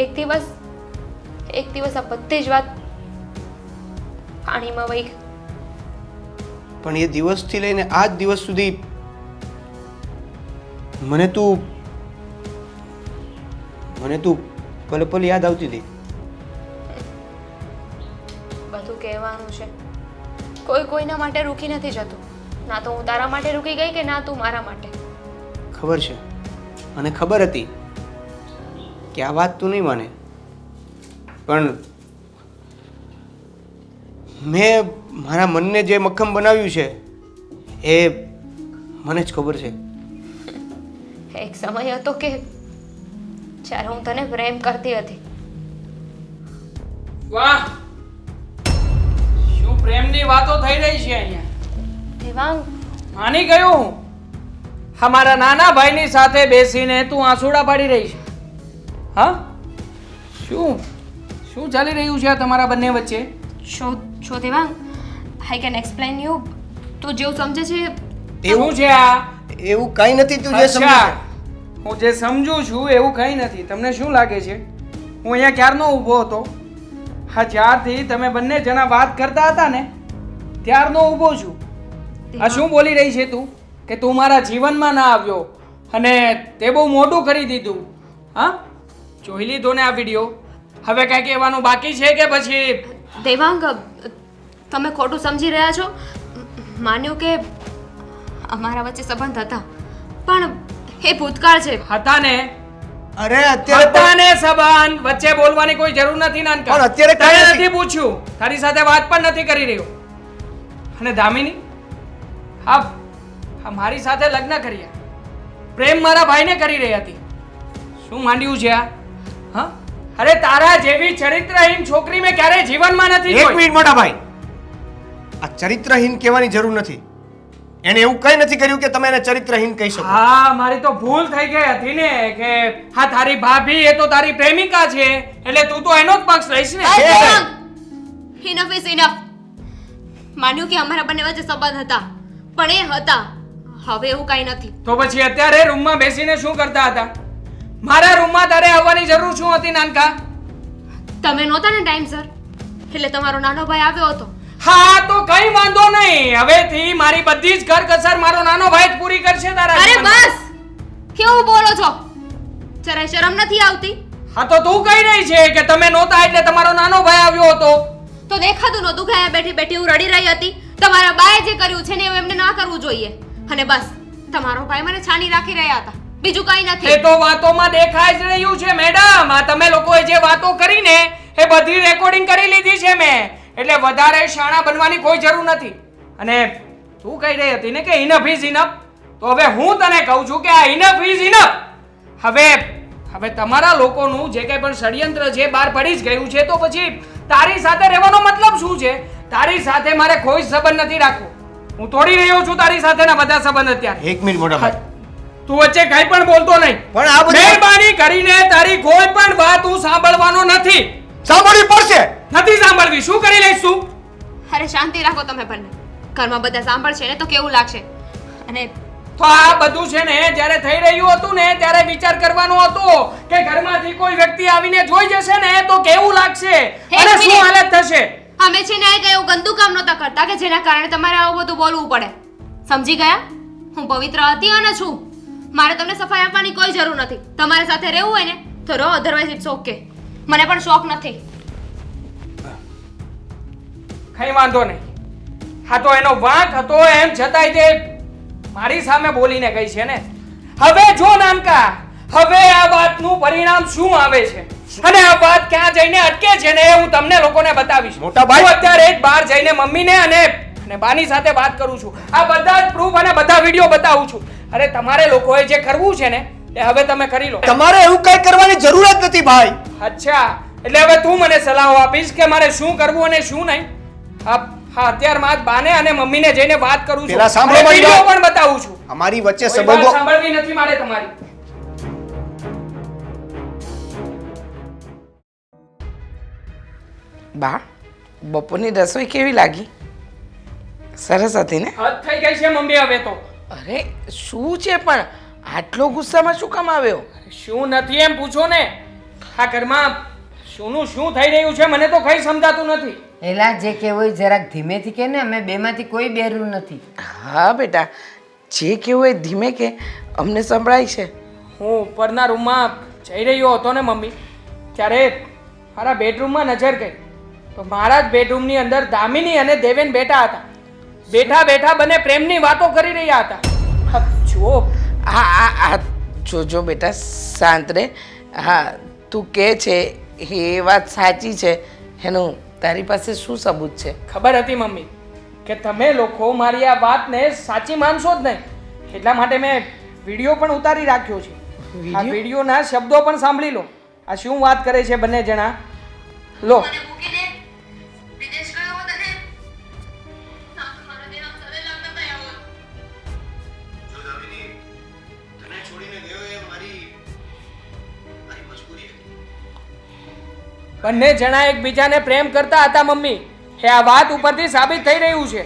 એક દિવસ આ બધી જ વાત પાણીમાં વહી ગઈ. પણ એ દિવસથી લઈને આજ દિવસ સુધી મને તું પલે પલે યાદ આવતી હતી. બધું કહેવાનું છે, કોઈ કોઈના માટે રૂકી નથી જતું. ના તો હું તારા માટે રૂકી ગઈ કે ના તું મારા માટે. ખબર છે, અને ખબર હતી કે આ વાત તું નહીં માને, પણ મેં મારા મનને જે મક્ખમ બનાવ્યું છે એ મને જ ખબર છે. એક સમય હતો કે જ્યારે હું તને પ્રેમ કરતી હતી, વાહ, શું પ્રેમની વાતો થઈ રહી છે અહીંયા. દેવાંગ, માની ગયો હું. અમારા નાના ભાઈની સાથે બેસીને તું આંસુડા પાડી રહી છે. હા, શું શું ચાલી રહ્યું છે આ તમારા બંને વચ્ચે? છો Devang, I can explain you. તું જેવું સમજે છે એવું છે આ? એવું કઈ નથી તું જે સમજે અચ્છા, છે. હું જે સમજુ છું એવું કંઈ નથી. તમને શું લાગે છે હું અહીંયા ક્યારનો ઊભો હતો? હા, જ્યારથી તમે બંને જણા વાત કરતા હતા ને ત્યારનો ઊભો છું. આ શું બોલી રહી છે તું કે તું મારા જીવનમાં ના આવ્યો અને તે બહુ મોટું કરી દીધું? હા, જોઈ લીધો ને આ વિડીયો? હવે કાંઈ કહેવાનું બાકી છે કે પછી? દેવાંગ, તમે ખોટું સમજી રહ્યા છો. માન્યું કે અમારા વચ્ચે સંબંધ હતા, પણ એ ભૂતકાળ છે. હતા ને? અરે અત્યારે હતા ને સંબંધ, વચ્ચે બોલવાની કોઈ જરૂર નથી નાનકા. પણ અત્યારે તને કાંઈ નથી પૂછ્યું, તારી સાથે વાત પણ નથી કરી રહ્યો. અને દામિની, હા, મારી સાથે લગ્ન કર્યા, પ્રેમ મારા ભાઈને કરી રહી હતી. શું માંડ્યું છે આ? હા, અરે તારા જેવી ચરિત્રહીન છોકરી મેં ક્યારે જીવનમાં નથી એક જોઈ. મિનિટ મોટા ભાઈ, આ ચરિત્રહીન કહેવાની જરૂર નથી. એને એવું કઈ નથી કર્યું કે તમે એને ચરિત્રહીન કહી શકો. હા, મારી તો ભૂલ થઈ ગઈ હતી ને કે હા, તારી ભાભી એ તો તારી પ્રેમિકા છે એટલે તું તો એનો જ પક્ષ લઈશ ને. Devang, enough is enough. માન્યું કે અમારા બંને વચ્ચે સંબંધ હતા, પણ એ હતા. હવે એવું કાંઈ નથી. તો પછી અત્યારે રૂમમાં બેસીને શું કરતા હતા? મારા રૂમમાં તારે આવવાની જરૂર શું હતી નાનકા? તમે નહોતા ને ટાઈમસર, એટલે તમારો નાનો ભાઈ આવ્યો હતો. હા, તો કઈ વાંધો નહીં. હવેથી મારી બધી જ ઘર કસર મારો નાનો ભાઈ જ પૂરી કરશે તારા અરે જીવનમાં. બસ, કેવું બોલો છો? જરાય શરમ નથી આવતી? હા, તો તું કહી રહી છે કે તમે નહોતા એટલે તમારો નાનો ભાઈ આવ્યો હતો. તો દેખાતું નહોતું કે અહીંયા બેઠી બેઠી હું રડી રહી હતી? તમારા બાએ જે કર્યું છે ને એવું એમને ના કરવું જોઈએ. અને બસ, તમારો ભાઈ મને છાની રાખી રહ્યા હતા, બીજું કઈ એ નથી. તો વાતોમાં દેખાઈ જ રહ્યું છે મેડમ. આ તમે લોકોએ જે વાતો કરીને એ બધી રેકોર્ડિંગ કરી લીધી છે મેં, એટલે વધારે શાણા બનવાની કોઈ જરૂર નથી. અને તું કહી રહી હતી ને કે ઇનફ ઇઝ ઇનફ, તો હવે હું તને કહું છું કે આ ઇનફ ઇઝ ઇનફ. હવે તમારા લોકોનું જે કંઈ પણ ષડયંત્ર છે બહાર પડી જ ગયું છે, તો પછી તારી સાથે રહેવાનો મતલબ શું છે? તારી સાથે મારે કોઈ સંબંધ નથી રાખવો. હું તોડી રહ્યો છું તારી સાથેના બધા સંબંધ અત્યારે. એક મિનિટ મોટા ભાઈ, તું વચ્ચે કઈ પણ બોલતો નહીં. પણ આ બધું મહેરબાની કરીને તારી કોઈ પણ વાત હું સાંભળવાનો નથી. સાંભળવી પડશે. નથી સાંભળવી. શું કરી લઈશ તું? અરે શાંતિ રાખો તમે બંને. ઘરમાં બધા સાંભળશે ને તો કેવું લાગશે? અને તો આ બધું છે ને જ્યારે થઈ રહ્યું હતું ને ત્યારે વિચાર કરવાનો હતો કે ઘરમાંથી કોઈ વ્યક્તિ આવીને જોઈ જશે ને તો કેવું લાગશે અને શું મિનિટ. હાલત થશે. અમે છે ને કઈ એવું ગંદુ કામ નહોતા કરતા કે જેના કારણે તમારે આવું બધું બોલવું પડે. સમજી ગયા? હું પવિત્ર હતી અને છું. મારે તમને સફાઈ આપવાની કોઈ જરૂર નથી. તમારે સાથે રહેવું હોય ને તો રહો, અધરવાઇઝ ઇટ્સ ઓકે. મને પણ શોખ નથી. કઈ વાંધો નહીં. હા, તો એનો વાંક હતો એમ છતાંય તે મારી સામે બોલીને ગઈ છે ને. હવે જો નાનકા, હવે આ વાતનું પરિણામ શું આવે છે અને આ વાત ક્યાં જઈને અટકે છે ને એ હું તમને લોકોને બતાવીશ. મોટા ભાઈ. હું અત્યારે જ બહાર જઈને મમ્મીને અને બાની સાથે વાત કરું છું. આ બધા જ પ્રૂફ અને બધા વિડીયો બતાવું છું. અરે તમારે લોકોએ જે કરવું છે ને એ હવે તમે કરી લો. તમારે એવું કઈ કરવાની જરૂર જ નથી ભાઈ. અચ્છા, એટલે હવે તું મને સલાહ આપીશ કે મારે શું કરવું અને શું નહીં? હા, અત્યારમાં જ બાને અને મમ્મીને જઈને વાત કરું છું. પેલા સાંભળો અને મારી વિડીયો વાત. પણ બતાવું છું. અમારી વચ્ચે કોઈ વાત સંબંધો સાંભળવી નથી મારે તમારી. બા, બપોરની રસોઈ કેવી લાગી? સરસ હતી ને? હદ થઈ ગઈ છે મમ્મી હવે તો. અરે શું છે પણ આટલો ગુસ્સામાં શું કામ આવ્યો? શું નથી એમ પૂછો ને. આ ઘરમાં શુંનું શું થઈ રહ્યું છે મને તો કઈ સમજાતું નથી. એલા જે કહેવું હોય જરાક ધીમેથી કે ને, અમે બેમાંથી કોઈ બેરું નથી. હા બેટા, જે કેવું એ ધીમે કે, અમને સંભળાય છે. હું ઉપરના રૂમમાં જઈ રહ્યો હતો ને મમ્મી, ત્યારે મારા બેડરૂમમાં નજર ગઈ તો મારા જ બેડરૂમની અંદર દામિની અને દેવેન બેઠા હતા. બેઠા બેઠા બંને પ્રેમની વાતો કરી રહ્યા હતા. હા, જો આ જોજો બેટા, શાંત રહે. હા, તું કહે છે એ વાત સાચી છે, એનું તારી પાસે શું સબૂત છે? ખબર હતી મમ્મી કે તમે લોકો મારી આ વાતને સાચી માનશો જ નહીં, એટલા માટે મેં વિડીયો પણ ઉતારી રાખ્યો છે. આ વિડીયોના શબ્દો પણ સાંભળી લો. આ શું વાત કરે છે બંને જણા. લો. મને મૂકીને બંને જણા એકબીજાને પ્રેમ કરતા હતા મમ્મી. એ આ વાત ઉપરથી સાબિત થઈ રહ્યું છે.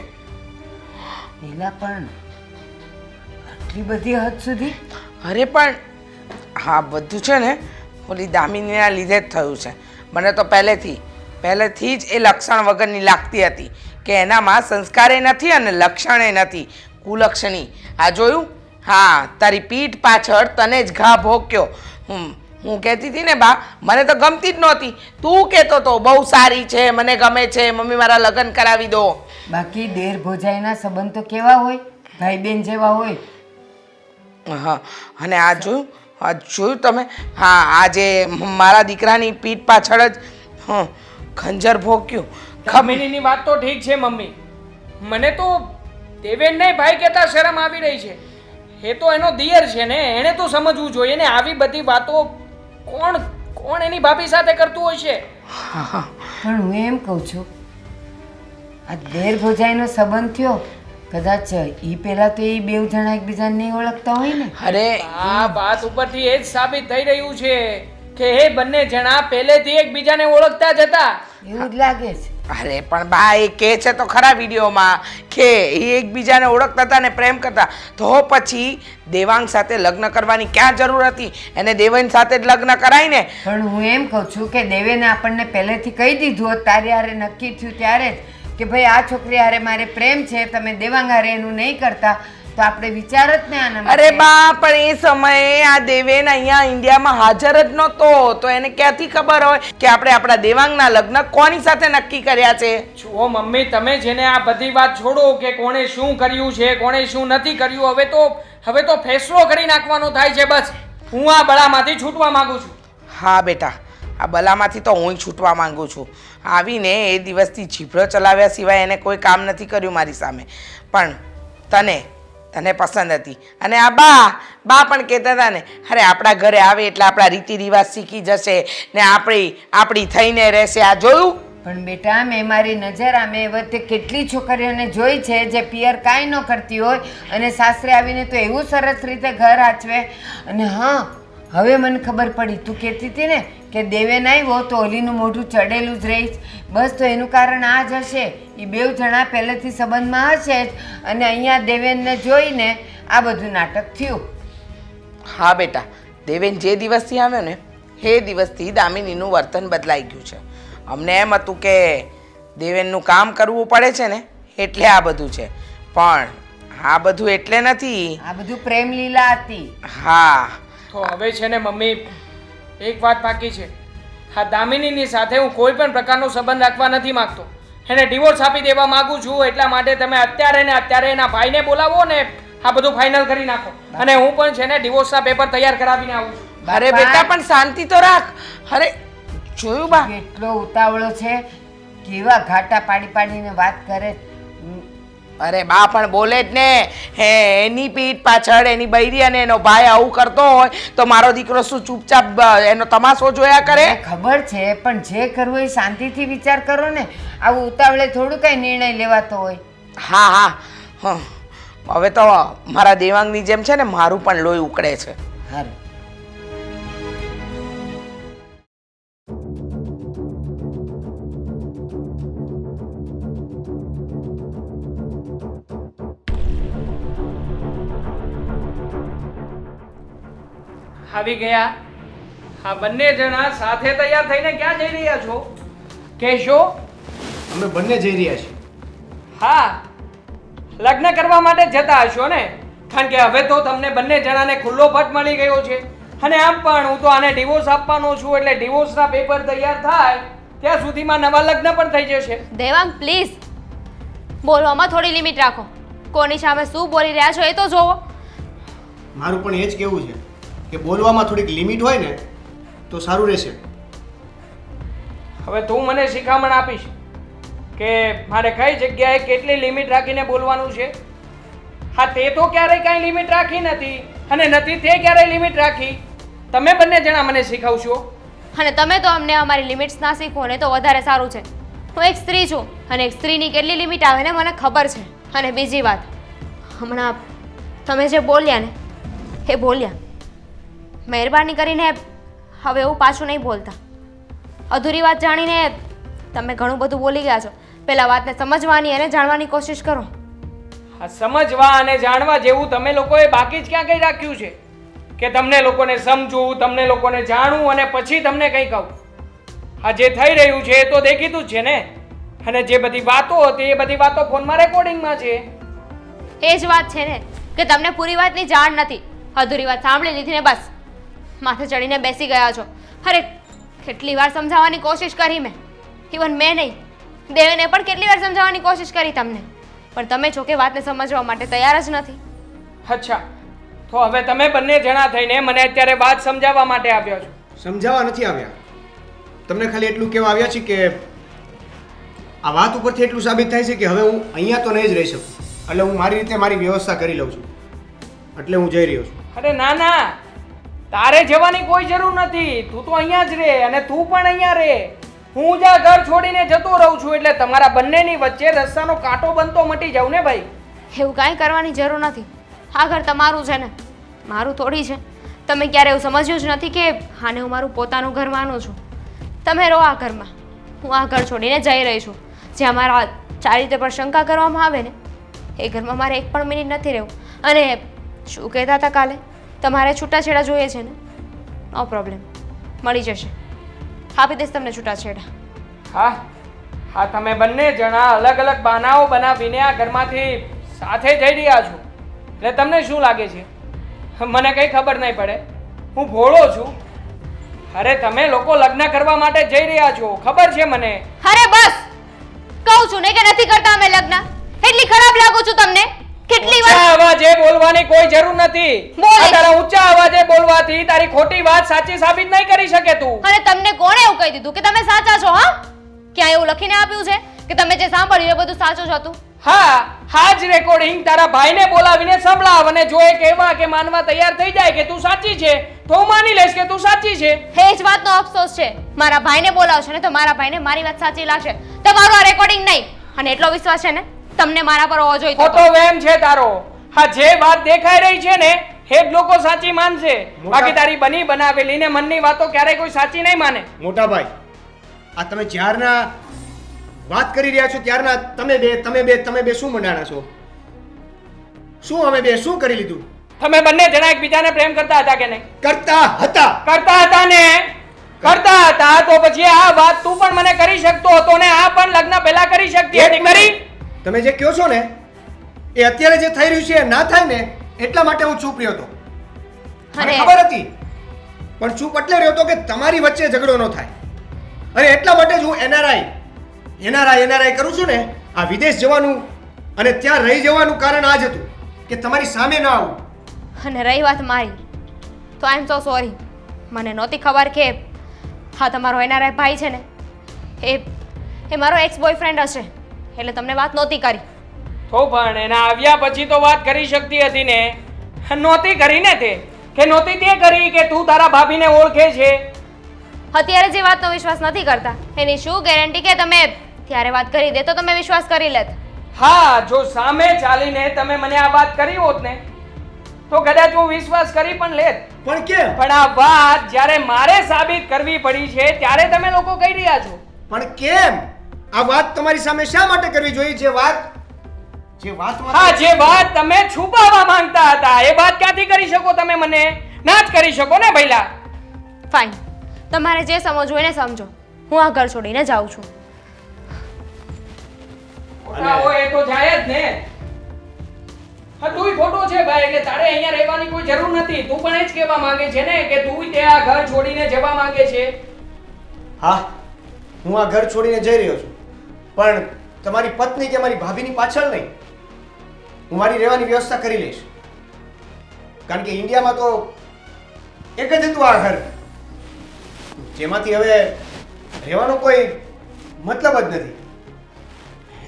એલા પણ આટલી બધી હદ સુધી? અરે પણ હા બધું છે ને ઓલી દામિનીના લીધે જ થયું છે. મને તો પહેલેથી જ એ લક્ષણ વગરની લાગતી હતી કે એનામાં સંસ્કારે નથી અને લક્ષણે નથી, કુલક્ષણી. આ જોયું? હા, તારી પીઠ પાછળ તને જ ઘા ભોગ્યો. હું કહેતી હતી ને બા, મને તો ગમતી જ નહોતી. તું કહેતો તો બહુ સારી છે, મને ગમે છે, મમ્મી મારા લગ્ન કરાવી દો. બાકી દેર ભોજાઈના સંબંધ તો કેવા હોય, ભાઈ બેન જેવા હોય. હા, અને આ જોયું તમે? હા, આજે મારા દીકરાની પીઠ પાછળ જ ખંજર ભોગ્યું. દામિનીની વાત તો ઠીક છે મમ્મી, મને તો દેવેનને ભાઈ કહેતા શરમ આવી રહી છે. એ તો એનો દિયર છે ને, એણે તો સમજવું જોઈએ ને. આવી બધી વાતો કોણ એની ભાભી સાથે કરતું હોય છે? પણ હું એમ કહું છું, આ દેર ભોજાઈનો સંબંધ થયો, કદાચ ઈ પહેલા તો એ બેવ જણા એકબીજાને નહીં ઓળખતા હોય ને. અરે આ વાત ઉપરથી એ જ સાબિત થઈ રહ્યું છે કે એ બંને જણા પહેલેથી એકબીજાને ઓળખતા જ હતા. એવું જ લાગે છે. અરે પણ બા એ કહે છે તો ખરા વિડીયોમાં કે એ એકબીજાને ઓળખતા હતા ને પ્રેમ કરતા, તો પછી દેવાંગ સાથે લગ્ન કરવાની ક્યાં જરૂર હતી? એને દેવાંગ સાથે જ લગ્ન કરાય ને. પણ હું એમ કહું છું કે દેવેને આપણને પહેલેથી કહી દીધું હોત, તારે હારે નક્કી થયું ત્યારે જ કે ભાઈ આ છોકરી હારે મારે પ્રેમ છે, તમે દેવાંગ હારે એનું નહીં કરતા, તો આપણે વિચાર જ ને આના માટે. અરે બા પણ એ સમયે આ દેવેન અહીંયા ઇન્ડિયામાં હાજર જ નહોતો, તો એને ક્યાંથી ખબર હોય કે આપણે આપણા દેવાંગના લગ્ન કોની સાથે નક્કી કર્યા છે? જુઓ મમ્મી, તમે જેને આ બધી વાત છોડો કે કોણે શું કર્યું છે, કોણે શું નથી કર્યું, હવે તો ફેસલો કરી નાખવાનો થાય છે. બસ હું આ બળામાંથી છૂટવા માંગુ છું. હા બેટા, આ બલામાંથી તો હું છૂટવા માંગુ છું. આવીને એ દિવસથી જીભડો ચલાવ્યા સિવાય એને કોઈ કામ નથી કર્યું મારી સામે. પણ તને પસંદ હતી. અને આ બા પણ કહેતા હતા ને, અરે આપણા ઘરે આવે એટલે આપણા રીતિ રિવાજ શીખી જશે ને આપણી થઈને રહેશે. આ જોયું? પણ બેટા, મેં મારી નજર આમે વખતે કેટલી છોકરીઓને જોઈ છે જે પિયર કાંઈ ન કરતી હોય અને સાસરે આવીને તો એવું સરસ રીતે ઘર આચવે. અને હા, હવે મને ખબર પડી, તું કહેતી હતી ને કે દેવેન આવ્યો તો ઓલીનું મોઢું ચડેલું જ રહીશ. બસ તો એનું કારણ આ જ હશે. એ બેવ જણા પહેલેથી સંબંધમાં હશે જ અને અહીંયા દેવેનને જોઈને આ બધું નાટક થયું. હા બેટા, દેવેન જે દિવસથી આવ્યો ને એ દિવસથી દામિનીનું વર્તન બદલાઈ ગયું છે. અમને એમ હતું કે દેવેનનું કામ કરવું પડે છે ને એટલે આ બધું છે, પણ આ બધું એટલે નથી. આ બધું પ્રેમ લીલા હતી. હા, તો હવે છે ને મમ્મી, એક વાત બાકી છે. આ દામિનીની સાથે હું કોઈ પણ પ્રકારનો સંબંધ રાખવા નથી માંગતો. એને ડિવોર્સ આપી દેવા માંગુ છું. એટલા માટે તમે અત્યારે એના ભાઈને બોલાવો ને આ બધું ફાઇનલ કરી નાખો. અને હું પણ છે ને ડિવોર્સના પેપર તૈયાર કરાવીને આવું છું. અરે બેટા પણ શાંતિ તો રાખ. અરે જોયું બા, કેટલો ઉતાવળો છે, કેવા ઘાટા પાડીને વાત કરે. અરે બા પણ બોલે જ ને. હે એની પીઠ પાછળ એની બૈરી અને એનો ભાઈ આવું કરતો હોય તો મારો દીકરો શું ચૂપચાપ એનો તમાશો જોયા કરે? મને ખબર છે, પણ જે કરવું એ શાંતિથી વિચાર કરો ને. આવું ઉતાવળે થોડું કઈ નિર્ણય લેવાતો હોય. હા, હવે તો મારા દેવાંગની જેમ છે ને મારું પણ લોહી ઉકળે છે. સારું. આવી ગયા. આ બંને જણા સાથે તૈયાર થઈને ક્યાં જઈ રહ્યા છો? કહેશો? અમે બંને જઈ રહ્યા છીએ. હા, લગ્ન કરવા માટે જ જતા હશો ને? કારણ કે હવે તો તમને બંને જણાને ખુલ્લો પટ મળી ગયો છે. અને આમ પણ હું તો આને ડિવોર્સ આપવાનો છું, એટલે ડિવોર્સના પેપર તૈયાર થાય ત્યાં સુધીમાં નવા લગ્ન પણ થઈ જશે. દેવાંગ પ્લીઝ, બોલવામાં થોડી લિમિટ રાખો. કોની સામે શું બોલી રહ્યા છો એ તો જોવો. મારું પણ એ જ કહેવું છે કે બોલવામાં થોડીક લિમિટ હોય ને તો સારું રહેશે. હવે તું મને શિખામણ આપીશ કે મારે કઈ જગ્યાએ કેટલી લિમિટ રાખીને બોલવાનું છે. હા, તે તો ક્યારેય કાંઈ લિમિટ રાખી નથી અને નથી તે ક્યારેય લિમિટ રાખી. તમે બંને જણા મને શીખવશો. અને તમે તો અમને અમારી લિમિટ્સ ના શીખો ને તો વધારે સારું છે. હું એક સ્ત્રી છું અને એક સ્ત્રીની કેટલી લિમિટ આવે ને મને ખબર છે. અને બીજી વાત, હમણાં તમે જે બોલ્યા ને એ બોલ્યા. મહેરબાની કરીને હવે એવું પાછું નહીં બોલતા. અધૂરી વાત જાણીને તમે ઘણું બધું બોલી ગયા છો. પહેલા વાતને સમજવાની અને જાણવાની કોશિશ કરો. આ સમજવા અને જાણવા જેવું તમે લોકોએ બાકી જ ક્યાં કંઈ રાખ્યું છે કે તમને લોકોને સમજવું, તમને લોકોને જાણવું અને પછી તમને કંઈ કહું? આ જે થઈ રહ્યું છે એ તો દેખીતું જ છે ને. અને જે બધી વાતો હતી એ બધી વાતો ફોનમાં રેકોર્ડિંગમાં છે. એ જ વાત છે ને કે તમને પૂરી વાતની જાણ નથી. અધૂરી વાત સાંભળી લીધી ને બસ માથે ચડીને બેસી ગયા છો. અરે કેટલી વાર સમજાવવાની કોશિશ કરી મેં. ઇવન મેં નહીં, દેવેને પણ કેટલી વાર સમજાવવાની કોશિશ કરી તમને, પણ તમે છો કે વાતને સમજવા માટે તૈયાર જ નથી. અચ્છા, તો હવે તમે બંને જણા થઈને મને અત્યારે વાત સમજાવવા માટે આવ્યા છો. સમજાવવા નથી આવ્યા, તમને ખાલી એટલું કહેવા આવ્યા છે કે આ વાત ઉપરથી એટલું સાબિત થાય છે કે હવે હું અહીંયા તો નહીં જ રહી શકું. એટલે હું મારી રીતે મારી વ્યવસ્થા કરી લઉં છું, એટલે હું જઈ રહ્યો છું. અરે ના ના, તારે જવાની કોઈ જરૂર નથી. તું તો અહીંયા જ રહે અને તું પણ અહીંયા રહે. હું જ આ ઘર છોડીને જતો રહું છું એટલે તમારા બંનેની વચ્ચે રસ્તાનો કાંટો બનતો મટી જાવ ને ભાઈ. એવું કાંઈ કરવાની જરૂર નથી. આ ઘર તમારું છે ને, મારું થોડી છે. તમે ક્યારે એવું સમજ્યું જ નથી કે આને હું મારું પોતાનું ઘર માનું છું. તમે રહો આ ઘરમાં, હું આ ઘર છોડીને જઈ રહી છું. જ્યાં મારા ચારિત્ર પર શંકા કરવામાં આવે ને એ ઘરમાં મારે એક પણ મિનિટ નથી રહેવું. અને શું કહેતા હતા કાલે, તમારે છૂટાછેડા જોઈએ છે ને? નો પ્રોબ્લેમ, મળી જશે. આપી દઈશ તમને છૂટાછેડા. હા હા, તમે બંને જણા અલગ અલગ બહાનાઓ બનાવીને આ ઘરમાંથી સાથે જઈ રહ્યા છો એટલે તમને શું લાગે છે? મને કંઈ ખબર નહીં પડે, હું ભોળો છું. અરે તમે લોકો લગ્ન કરવા માટે જઈ રહ્યા છો ખબર છે મને. અરે બસ, કહું છું ને કે નથી કરતા અમે લગ્ન. એટલી ખરાબ લાગુ છું તમને. કેટલી વાર ઊંચા અવાજે બોલવાની કોઈ જરૂર નથી. બોલે. આ તારા ઊંચા અવાજે બોલવાથી તારી ખોટી વાત સાચી સાબિત નહીં કરી શકે તું. અને તમને કોણે એવું કહી દીધું કે તમે સાચા છો? હા, ક્યાં એવું લખીને આપ્યું છે કે તમે જે સાંભળ્યું એ બધું સાચું જ હતું? હા, આ જ રેકોર્ડિંગ તારા ભાઈને બોલાવીને સંભળાવ અને જો એ કહેવા કે માનવા તૈયાર થઈ જાય કે તું સાચી છે તો હું માની લઈશ કે તું સાચી છે. એ જ વાતનો અફસોસ છે. મારા ભાઈને બોલાવશો ને તો મારા ભાઈને મારી વાત સાચી લાગશે, તમારું આ રેકોર્ડિંગ નહીં. અને એટલો વિશ્વાસ છે ને તમને મારા પર હોવો જોઈએ. ખોટો વહેમ છે તારો. હા, જે વાત દેખાઈ રહી છે ને એ જ લોકો સાચી માનશે. બાકી તારી બની બનાવેલી ને મનની વાતો ક્યારેય કોઈ સાચી નહીં માને. મોટા ભાઈ, આ તમે જ્યારના વાત કરી રહ્યા છો ત્યારના તમે બે શું મંડાણા છો? શું અમે બે શું કરી લીધું? તમે બંને જણા એકબીજાને પ્રેમ કરતા હતા કે નહીં? કરતા હતા. કરતા હતા ને? કરતા હતા તો પછી આ વાત તું પણ મને કરી શકતો હતો ને આ પણ લગ્ન પહેલા કરી શકતી હતી. કરી? તમે જે કહો છો ને એ અત્યારે જે થઈ રહ્યું છે એ ના થાય ને એટલા માટે હું ચૂપ રહ્યો હતો. મને અરે. ખબર હતી પણ ચૂપ એટલે રહ્યો હતો કે તમારી વચ્ચે ઝઘડો ન થાય. અને એટલા માટે જ હું એનઆરઆઈ કરું છું ને. આ વિદેશ જવાનું અને ત્યાં રહી જવાનું કારણ આ જ હતું કે તમારી સામે ના આવું. અને રહી વાત મારી, તો આઈ એમ સો સોરી. મને નહોતી ખબર કે હા તમારો એનઆરઆઈ ભાઈ છે ને એ મારો એક્સ બોયફ્રેન્ડ હશે, એટલે તમને વાત નહોતી કરી. તો પણ એના આવ્યા પછી તો વાત કરી શકતી હતી ને. નહોતી કરી ને તે કે નહોતી તે કરી કે તું તારા ભાભીને ઓળખે છે? અત્યારે જે વાતનો વિશ્વાસ નથી કરતા એની શું ગેરંટી કે તમે ત્યારે વાત કરી દે તો તમે વિશ્વાસ કરી લેત? હા, જો સામે ચાલીને તમે મને આ વાત કરી હોત ને તો કદાચ હું વિશ્વાસ કરી પણ લેત. પણ કેમ? પણ આ વાત જ્યારે મારે સાબિત કરવી પડી છે ત્યારે તમે લોકો કહી રહ્યા છો. પણ કેમ? આ વાત તમારી સામે શા માટે કરવી જોઈએ? જે વાત હા, જે વાત તમે છુપાવવા માંગતા હતા એ વાત ક્યાંથી કરી શકો તમે મને? ના જ કરી શકો ને ભઈલા. ફાઇન, તમારે જે સમજવું એને સમજો. હું આ ઘર છોડીને જાઉં છું. ખોટા હોય એ તો જાય જ ને. હા, તુંય ખોટો છે ભાઈ, એટલે તારે અહીંયા રહેવાની કોઈ જરૂર નથી. તું પણ એ જ કહેવા માંગે છે ને કે તું તે આ ઘર છોડીને જવા માંગે છે. હા, હું આ ઘર છોડીને જઈ રહ્યો છું પણ તમારી પત્ની કે મારી ભાભીની પાછળ નહીં. હું મારી રહેવાની વ્યવસ્થા કરી લઈશ. કારણ કે ઇન્ડિયામાં તો એક જ હતું આ ઘર જેમાંથી હવે રહેવાનો કોઈ મતલબ જ નથી.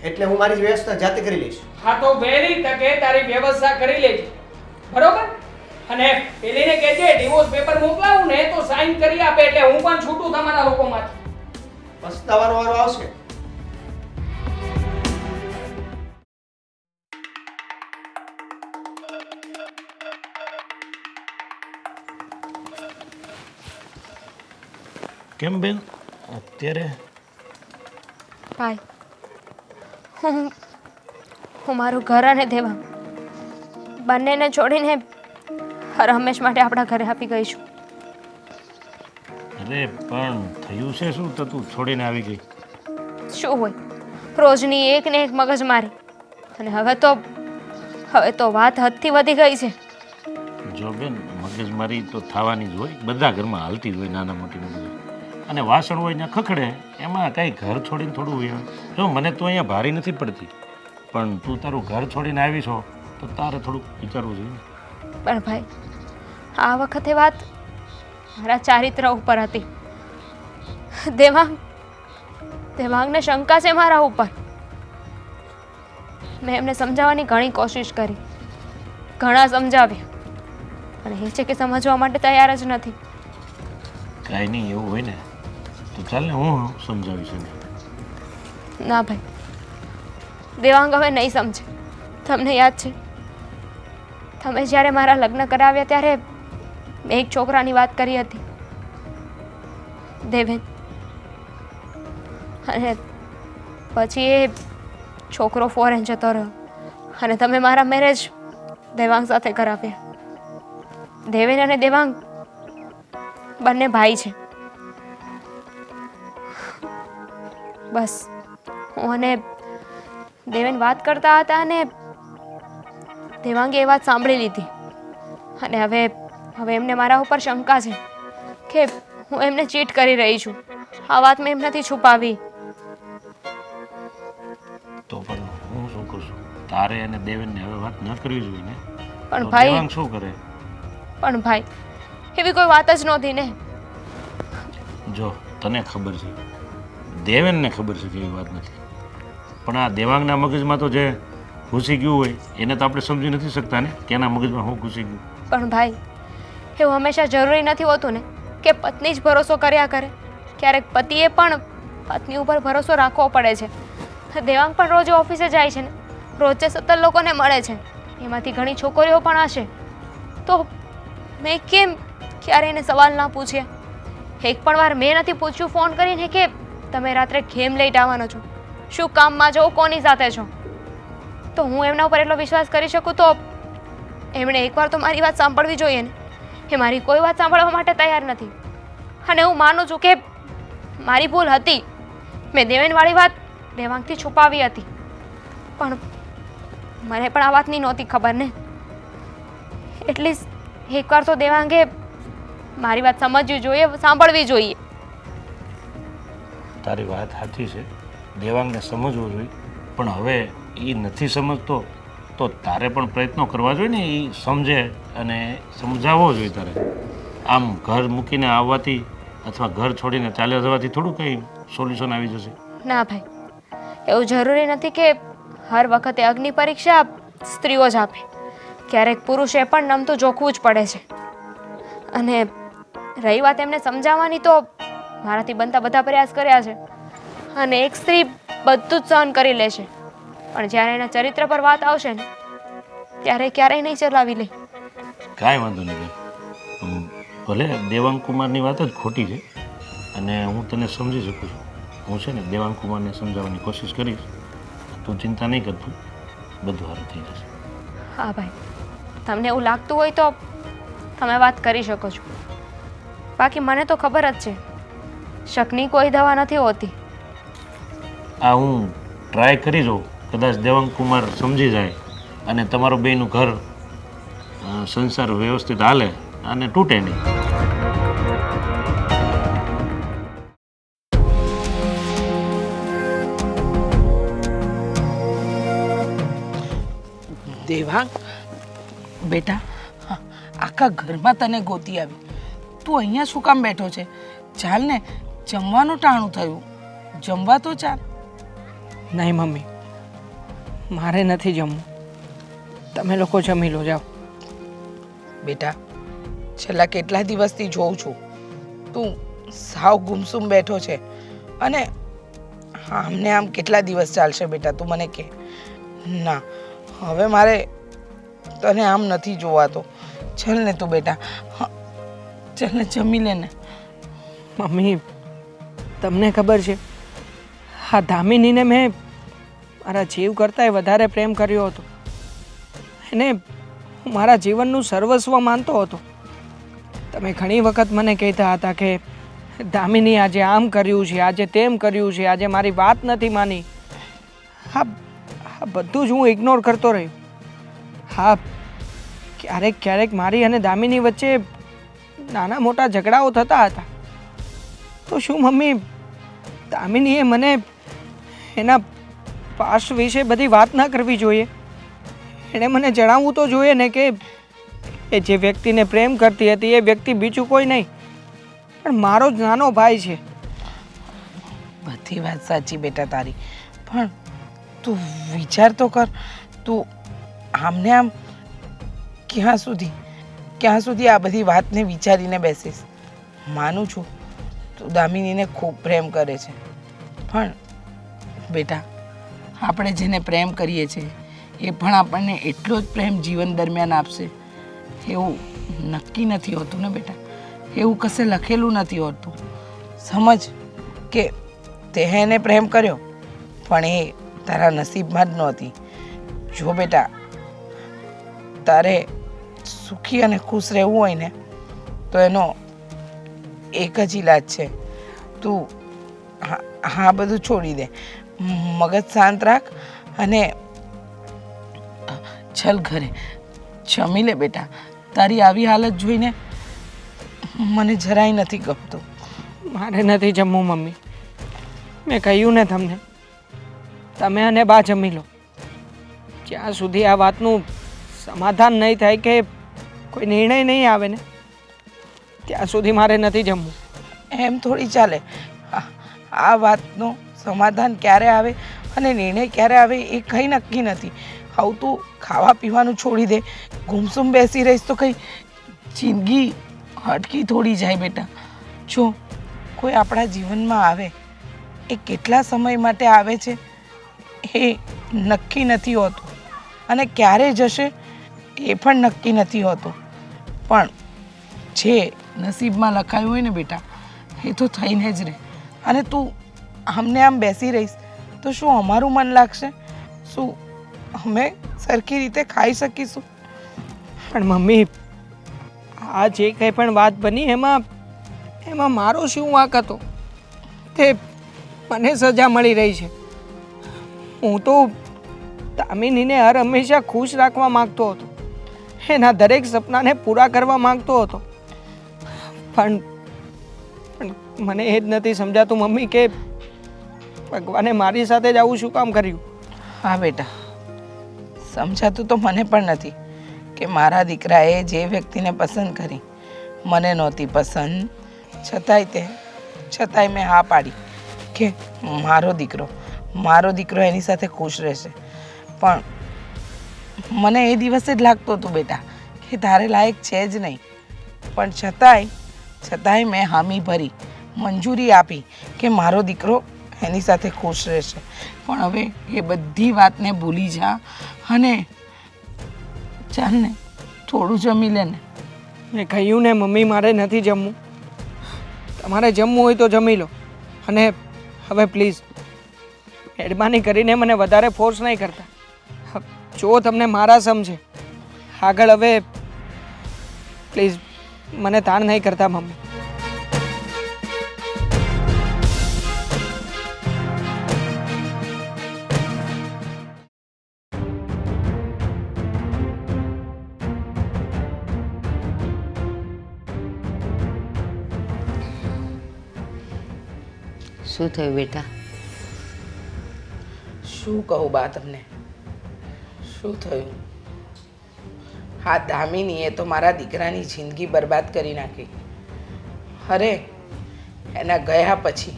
એટલે હું મારી વ્યવસ્થા જાતે કરી લઈશ. હા, તો વહેલી તકે તારી વ્યવસ્થા કરી લેજે, બરોબર? અને પેલીને કહેજે ડિવોર્સ પેપર મોકલાવું ને તો સાઈન કરી આપે એટલે હું પણ છૂટું તમારા લોકોમાંથી. પસ્તાવાનો વારો આવશે. કેમ બેન, અત્યારે ભાઈ હું મારું ઘર અને દેવાંગ બંનેને છોડીને હર હંમેશ માટે આપણા ઘરે આપી ગઈ છું. અરે પણ થયું છે શું તો તું છોડીને આવી ગઈ? શું હોય રોજની એક ને એક મગજમારી, અને હવે તો વાત હદથી વધી ગઈ છે. જો બેન, મગજમારી તો થવાની જ હોય, બધા ઘરમાં હાલતી જ હોય, નાના મોટી મગજ. અને વાસણ હોય ને ખખડે, એમાં કાંઈ ઘર છોડીને થોડું હોય. જો મને તો અહીંયા ભારી નથી પડતી, પણ તું તારું ઘર છોડીને આવી છો તો તારે થોડુંક વિચારવું જોઈએ. પણ ભાઈ આ વખતે વાત મારા ચારિત્ર ઉપર હતી. દેવાંગને શંકા છે મારા ઉપર. મેં એમને સમજાવવાની ઘણી કોશિશ કરી, ઘણા સમજાવ્યા, અને એ છે કે સમજવા માટે તૈયાર જ નથી. કાંઈ નહીં, એવું હોય ને તો ચાલ ને, હું સમજાવીશ એને. ના ભાઈ, દેવાંગ હવે નહીં સમજે. તમને યાદ છે તમે જ્યારે મારા લગ્ન કરાવ્યા ત્યારે મેં એક છોકરાની વાત કરી હતી, દેવેન, અને પછી એ છોકરો ફોરેન જતો રહ્યો અને તમે મારા મેરેજ દેવાંગ સાથે કરાવ્યા. દેવેન અને દેવાંગ બંને ભાઈ છે. બસ હું અને દેવેન વાત કરતા હતા અને દેવાંગે એ વાત સાંભળી લીધી, અને હવે એમને મારા ઉપર શંકા છે કે હું એમને ચીટ કરી રહી છું. આ વાત મેં એમનાથી છુપાવી. તો પણ હું શું કરશું? તારે અને દેવેનને હવે વાત ન કરવી જોઈએ ને. પણ તો ભાઈ દેવાંગ શું કરે? પણ ભાઈ એવી કોઈ વાત જ નહોતી ને. જો તને ખબર છે, દેવેનને ખબર છે કે એવી વાત નથી, પણ આ દેવાંગના મગજમાં તો જે ઘૂસી ગયું હોય એને તો આપણે સમજી નથી શકતા ને કે એના મગજમાં શું ઘૂસી ગયું. પણ ભાઈ એવું હંમેશા જરૂરી નથી હોતું ને કે પત્ની જ ભરોસો કર્યા કરે. ક્યારેક પતિએ પણ પત્ની ઉપર ભરોસો રાખવો પડે છે. દેવાંગ પણ રોજ ઓફિસે જાય છે ને, રોજે 17 લોકોને મળે છે, એમાંથી ઘણી છોકરીઓ પણ હશે. તો મેં કેમ ક્યારે એને સવાલ ના પૂછ્યા? એક પણ વાર મેં નથી પૂછ્યું ફોન કરીને કે તમે રાત્રે કેમ લેટ આવવાનો છો, શું કામમાં છો, કોની સાથે છો? તો હું એમના ઉપર એટલો વિશ્વાસ કરી શકું તો એમણે એકવાર તો મારી વાત સાંભળવી જોઈએ ને. એ મારી કોઈ વાત સાંભળવા માટે તૈયાર નથી, અને હું માનું છું કે મારી ભૂલ હતી. મેં દેવેનવાળી વાત દેવાંગથી છુપાવી હતી, પણ મને પણ આ વાતની નહોતી ખબર ને. એટલીસ્ટ એકવાર તો દેવાંગે મારી વાત સમજવી જોઈએ, સાંભળવી જોઈએ. તારી વાત સાચી છે, દેવાંગને સમજવું જોઈએ, પણ હવે એ નથી સમજતો તો તારે પણ પ્રયત્નો કરવા જોઈએ ને, એ સમજે અને સમજાવવો જોઈએ તારે. આમ ઘર મૂકીને આવવાથી અથવા ઘર છોડીને ચાલ્યા જવાથી થોડું કંઈ સોલ્યુશન આવી જશે. ના ભાઈ, એવું જરૂરી નથી કે હર વખતે અગ્નિ પરીક્ષા સ્ત્રીઓ જ આપે. ક્યારેક પુરુષે પણ નમતું જોખવું જ પડે છે. અને રહી વાત એમને સમજાવવાની, તો મારાથી બનતા બધા પ્રયાસ કર્યા છે, અને એક સ્ત્રી બધું જ સહન કરી લે છે, પણ જ્યારે એના ચરિત્ર પર વાત આવશે ને ત્યારે ક્યારેય નહીં ચલાવી લે. કાંઈ વાંધો નહીં બેન, ભલે દેવાંગ કુમારની વાત જ ખોટી છે, અને હું તને સમજી શકું છું. હું છે ને દેવાંગ કુમારને સમજાવવાની કોશિશ કરીશ. તું ચિંતા નહીં કરતું, બધું સારું થઈ જશે. હા ભાઈ, તમને એવું લાગતું હોય તો તમે વાત કરી શકો છો. બાકી મને તો ખબર જ છે, શકની કોઈ દવા નથી હોતી. આ હું ટ્રાય કરી જોઉં, કદાચ દેવાંગ કુમાર સમજી જાય અને તમારું બેયનું ઘર સંસાર વ્યવસ્થિત હાલે અને તૂટે નહીં. દેવાંગ બેટા, આખા ઘરમાં તને ગોતી આવી, તું અહીંયા શું કામ બેઠો છે? ચાલ ને, જમવાનું ટાણું થયું, જમવા તો ચાલ. નહીં મમ્મી, મારે નથી જમવું, તમે લોકો જમી લો, જાઓ. બેટા, છેલ્લા કેટલા દિવસથી જોઉં છું તું સાવ ગુમસુમ બેઠો છે, અને આમને આમ કેટલા દિવસ ચાલશે બેટા, તું મને કહે. ના, હવે મારે તને આમ નથી જોવાતો. ચાલ ને તું બેટા, ચાલ ને જમી લે ને. મમ્મી, તમને ખબર છે આ દામિનીને મેં મારા જીવ કરતાંય વધારે પ્રેમ કર્યો હતો. એને હું મારા જીવનનું સર્વસ્વ માનતો હતો. તમે ઘણી વખત મને કહેતા હતા કે દામિની આજે આમ કર્યું છે, આજે તેમ કર્યું છે, આજે મારી વાત નથી માની. હા, બધું જ હું ઇગ્નોર કરતો રહ્યો. હા, ક્યારેક ક્યારેક મારી અને દામિની વચ્ચે નાના મોટા ઝઘડાઓ થતા હતા. તો શું મમ્મી દામિનીએ મને એના પાસ્ટ વિશે બધી વાત ના કરવી જોઈએ? એણે મને જણાવવું તો જોઈએ ને કે એ જે વ્યક્તિને પ્રેમ કરતી હતી એ વ્યક્તિ બીજું કોઈ નહીં પણ મારો જ નાનો ભાઈ છે. બધી વાત સાચી બેટા તારી, પણ તું વિચાર તો કર. તું આમને આમ ક્યાં સુધી આ બધી વાતને વિચારીને બેસીશ? માનું છું તું દામિનીને ખૂબ પ્રેમ કરે છે, પણ બેટા આપણે જેને પ્રેમ કરીએ છીએ એ પણ આપણને એટલો જ પ્રેમ જીવન દરમિયાન આપશે એવું નક્કી નથી હોતું ને બેટા. એવું કશે લખેલું નથી હોતું. સમજ કે તે એને પ્રેમ કર્યો પણ એ તારા નસીબમાં જ નહોતી. જો બેટા તારે સુખી અને ખુશ રહેવું હોય ને તો એનો એક જ ઈલાજ છે. તું હા બધું છોડી દે, મગજ શાંત રાખ અને ચલ ઘરે જમી લે બેટા. તારી આવી હાલત જોઈને મને જરાય નથી ગમતું. મારે નથી જમવું મમ્મી. મેં કહ્યું ને તમને, તમે અને બા જમી લો. જ્યાં સુધી આ વાતનું સમાધાન નહીં થાય કે કોઈ નિર્ણય નહીં આવે ને ત્યાં સુધી મારે નથી જમવું. એમ થોડી ચાલે. આ વાતનું સમાધાન ક્યારે આવે અને નિર્ણય ક્યારે આવે એ કંઈ નક્કી નથી. આવું તું ખાવા પીવાનું છોડી દે, ગુમસુમ બેસી રહીશ તો કંઈ જિંદગી હટકી થોડી જાય બેટા. જો કોઈ આપણા જીવનમાં આવે એ કેટલા સમય માટે આવે છે એ નક્કી નથી હોતું અને ક્યારે જશે એ પણ નક્કી નથી હોતું. પણ જે નસીબમાં લખાયું હોય ને બેટા એ તો થઈને જ રહે. અને તું આમને આમ બેસી રહીશ તો શું અમારું મન લાગશે? શું અમે સરખી રીતે ખાઈ શકીશું? પણ મમ્મી આ જે કંઈ પણ વાત બની એમાં મારો શું વાંક હતો? તે મને સજા મળી રહી છે. હું તો દામિનીને હર હંમેશા ખુશ રાખવા માંગતો હતો, એના દરેક સપનાને પૂરા કરવા માંગતો હતો. પણ મને એ જ નથી સમજાતું મમ્મી કે ભગવાને મારી સાથે જ આવું શું કામ કર્યું? હા બેટા, સમજાતું તો મને પણ નથી કે મારા દીકરાએ જે વ્યક્તિને પસંદ કરી મને નહોતી પસંદ, છતાંય મેં હા પાડી કે મારો દીકરો એની સાથે ખુશ રહેશે. પણ મને એ દિવસે જ લાગતું હતું બેટા કે તારે લાયક છે જ નહીં. પણ છતાંય મેં હામી ભરી, મંજૂરી આપી કે મારો દીકરો એની સાથે ખુશ રહેશે. પણ હવે એ બધી વાતને ભૂલી જા અને ચાલ ને થોડું જમી લે ને. મેં કહ્યું ને મમ્મી મારે નથી જમવું. તમારે જમવું હોય તો જમી લો. અને હવે પ્લીઝ મહેરબાની કરીને મને વધારે ફોર્સ નહીં કરતા. જો તમને મારા સમજે આગળ હવે પ્લીઝ મને તાણ નહીં કરતા મમ્મી. શું થયું બેટા? શું કહું બા તમને? શું થયું? હા, દામિનીએ તો મારા દીકરાની જિંદગી બરબાદ કરી નાખી. અરે એના ગયા પછી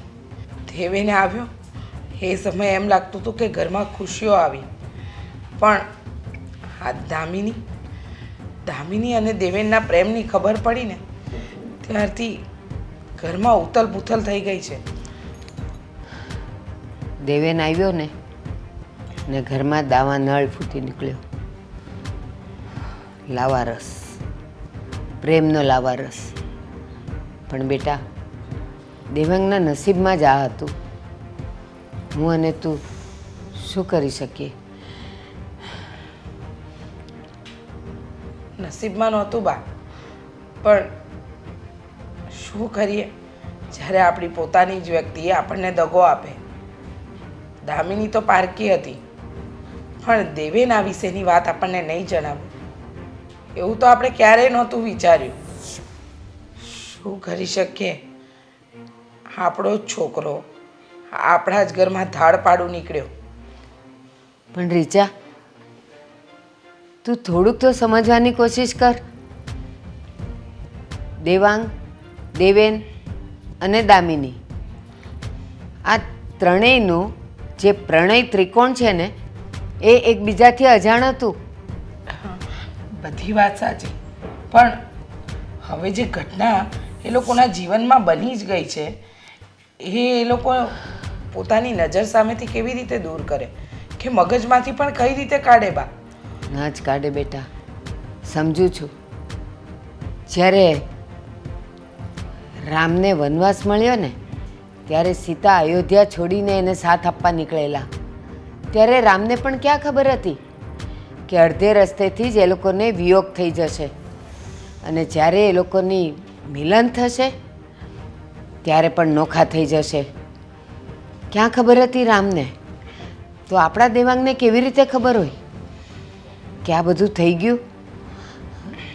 દેવેને આવ્યો એ સમયે એમ લાગતું હતું કે ઘરમાં ખુશીઓ આવી. પણ આ દામિની અને દેવેનના પ્રેમની ખબર પડી ને ત્યારથી ઘરમાં ઉથલ પુથલ થઈ ગઈ છે. દેવેન આવ્યો ને ઘરમાં દાવા નળ ફૂટી નીકળ્યો. લાવારસ, પ્રેમનો લાવારસ. પણ બેટા દેવાંગના નસીબમાં જ આ હતું. હું અને તું શું કરી શકીએ? નસીબમાં નહોતું બા, પણ શું કરીએ જ્યારે આપણી પોતાની જ વ્યક્તિએ આપણને દગો આપે. દામિની તો પારકી હતી, પણ દેવેના વિશેની વાત આપણને નહીં જણાવે એવું તો આપણે ક્યારેય નહોતું વિચાર્યું. શું કરી શકીએ? આપણો જ છોકરો આપણા જ ઘરમાં ધાડ પાડું નીકળ્યો. પણ રીચા, તું થોડુંક તો સમજવાની કોશિશ કર. દેવાંગ, દેવેન અને દામિની, આ ત્રણેયનું જે પ્રણય ત્રિકોણ છે ને એ એકબીજાથી અજાણ હતું. બધી વાત સાચી, પણ હવે જે ઘટના એ લોકોના જીવનમાં બની જ ગઈ છે એ લોકો પોતાની નજર સામેથી કેવી રીતે દૂર કરે કે મગજમાંથી પણ કઈ રીતે કાઢે બા? ના જ કાઢે બેટા, સમજુ છું. જ્યારે રામને વનવાસ મળ્યો ને ત્યારે સીતા અયોધ્યા છોડીને એને સાથ આપવા નીકળેલા. ત્યારે રામને પણ ક્યાં ખબર હતી કે અડધે રસ્તેથી જ એ લોકોને વિયોગ થઈ જશે અને જ્યારે એ લોકોની મિલન થશે ત્યારે પણ નોખા થઈ જશે. ક્યાં ખબર હતી રામને? તો આપણા દેવાંગને કેવી રીતે ખબર હોય કે આ બધું થઈ ગયું?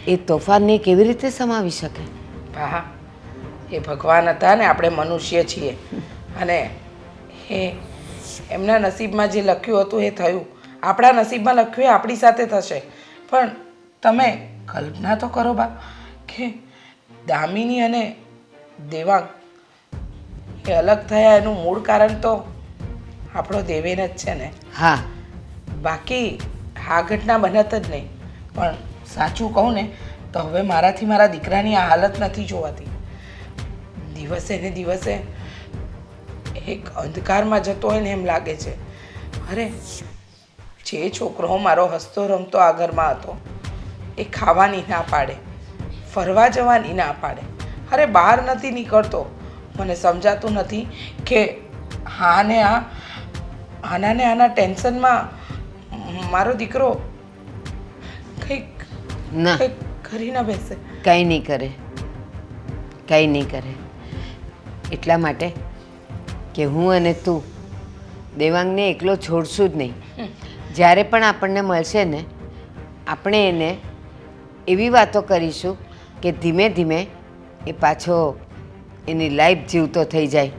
એ તોફાનને કેવી રીતે સમાવી શકે? હા, એ ભગવાન હતા ને આપણે મનુષ્ય છીએ, અને એ એમના નસીબમાં જે લખ્યું હતું એ થયું. આપણા નસીબમાં લખ્યું એ આપણી સાથે થશે. પણ તમે કલ્પના તો કરો બા કે દામિની અને દેવાંગ એ અલગ થયા એનું મૂળ કારણ તો આપણો દેવેન જ છે ને. હા, બાકી આ ઘટના બનત જ નહીં. પણ સાચું કહું ને તો હવે મારાથી મારા દીકરાની આ હાલત નથી જોવાતી. દિવસે ને દિવસે એક અંધકારમાં જતો હોય ને એમ લાગે છે. અરે, જે છોકરો મારો હસતો રમતો આ ઘરમાં હતો એ ખાવાની ના પાડે, ફરવા જવાની ના પાડે, અરે બહાર નથી નીકળતો. મને સમજાતું નથી કે આના ટેન્શનમાં મારો દીકરો કંઈક ના, કરી ન બેસે. કંઈ નહીં કરે, કંઈ નહીં કરે. એટલા માટે કે હું અને તું દેવાંગને એકલો છોડશું જ નહીં. જ્યારે પણ આપણને મળશે ને આપણે એને એવી વાતો કરીશું કે ધીમે ધીમે એ પાછો એની લાઈફ જીવતો થઈ જાય.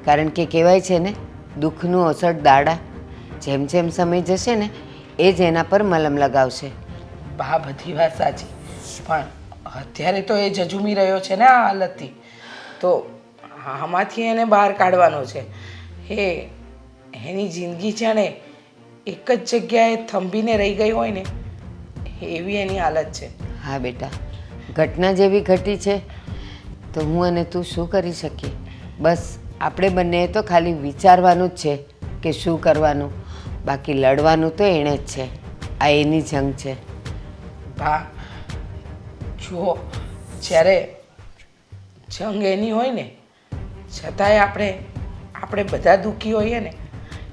કારણ કે કહેવાય છે ને, દુઃખનું અસર દાડા, જેમ જેમ સમય જશે ને એ જ એના પર મલમ લગાવશે. બા, બધી વાત સાચી, પણ અત્યારે તો એ જજુમી રહ્યો છે ને આ હાલતથી, તો આમાંથી એને બહાર કાઢવાનો છે. એની જિંદગી છે ને એક જ જગ્યાએ થંભીને રહી ગઈ હોય ને એવી એની હાલત છે. હા બેટા, ઘટના જેવી ઘટી છે તો હું અને તું શું કરી શકીએ? બસ આપણે બંનેએ તો ખાલી વિચારવાનું જ છે કે શું કરવાનું. બાકી લડવાનું તો એણે જ છે. આ એની જંગ છે. બા જુઓ, જ્યારે જંગ એની હોય ને છતાંય આપણે બધા દુઃખી હોઈએ ને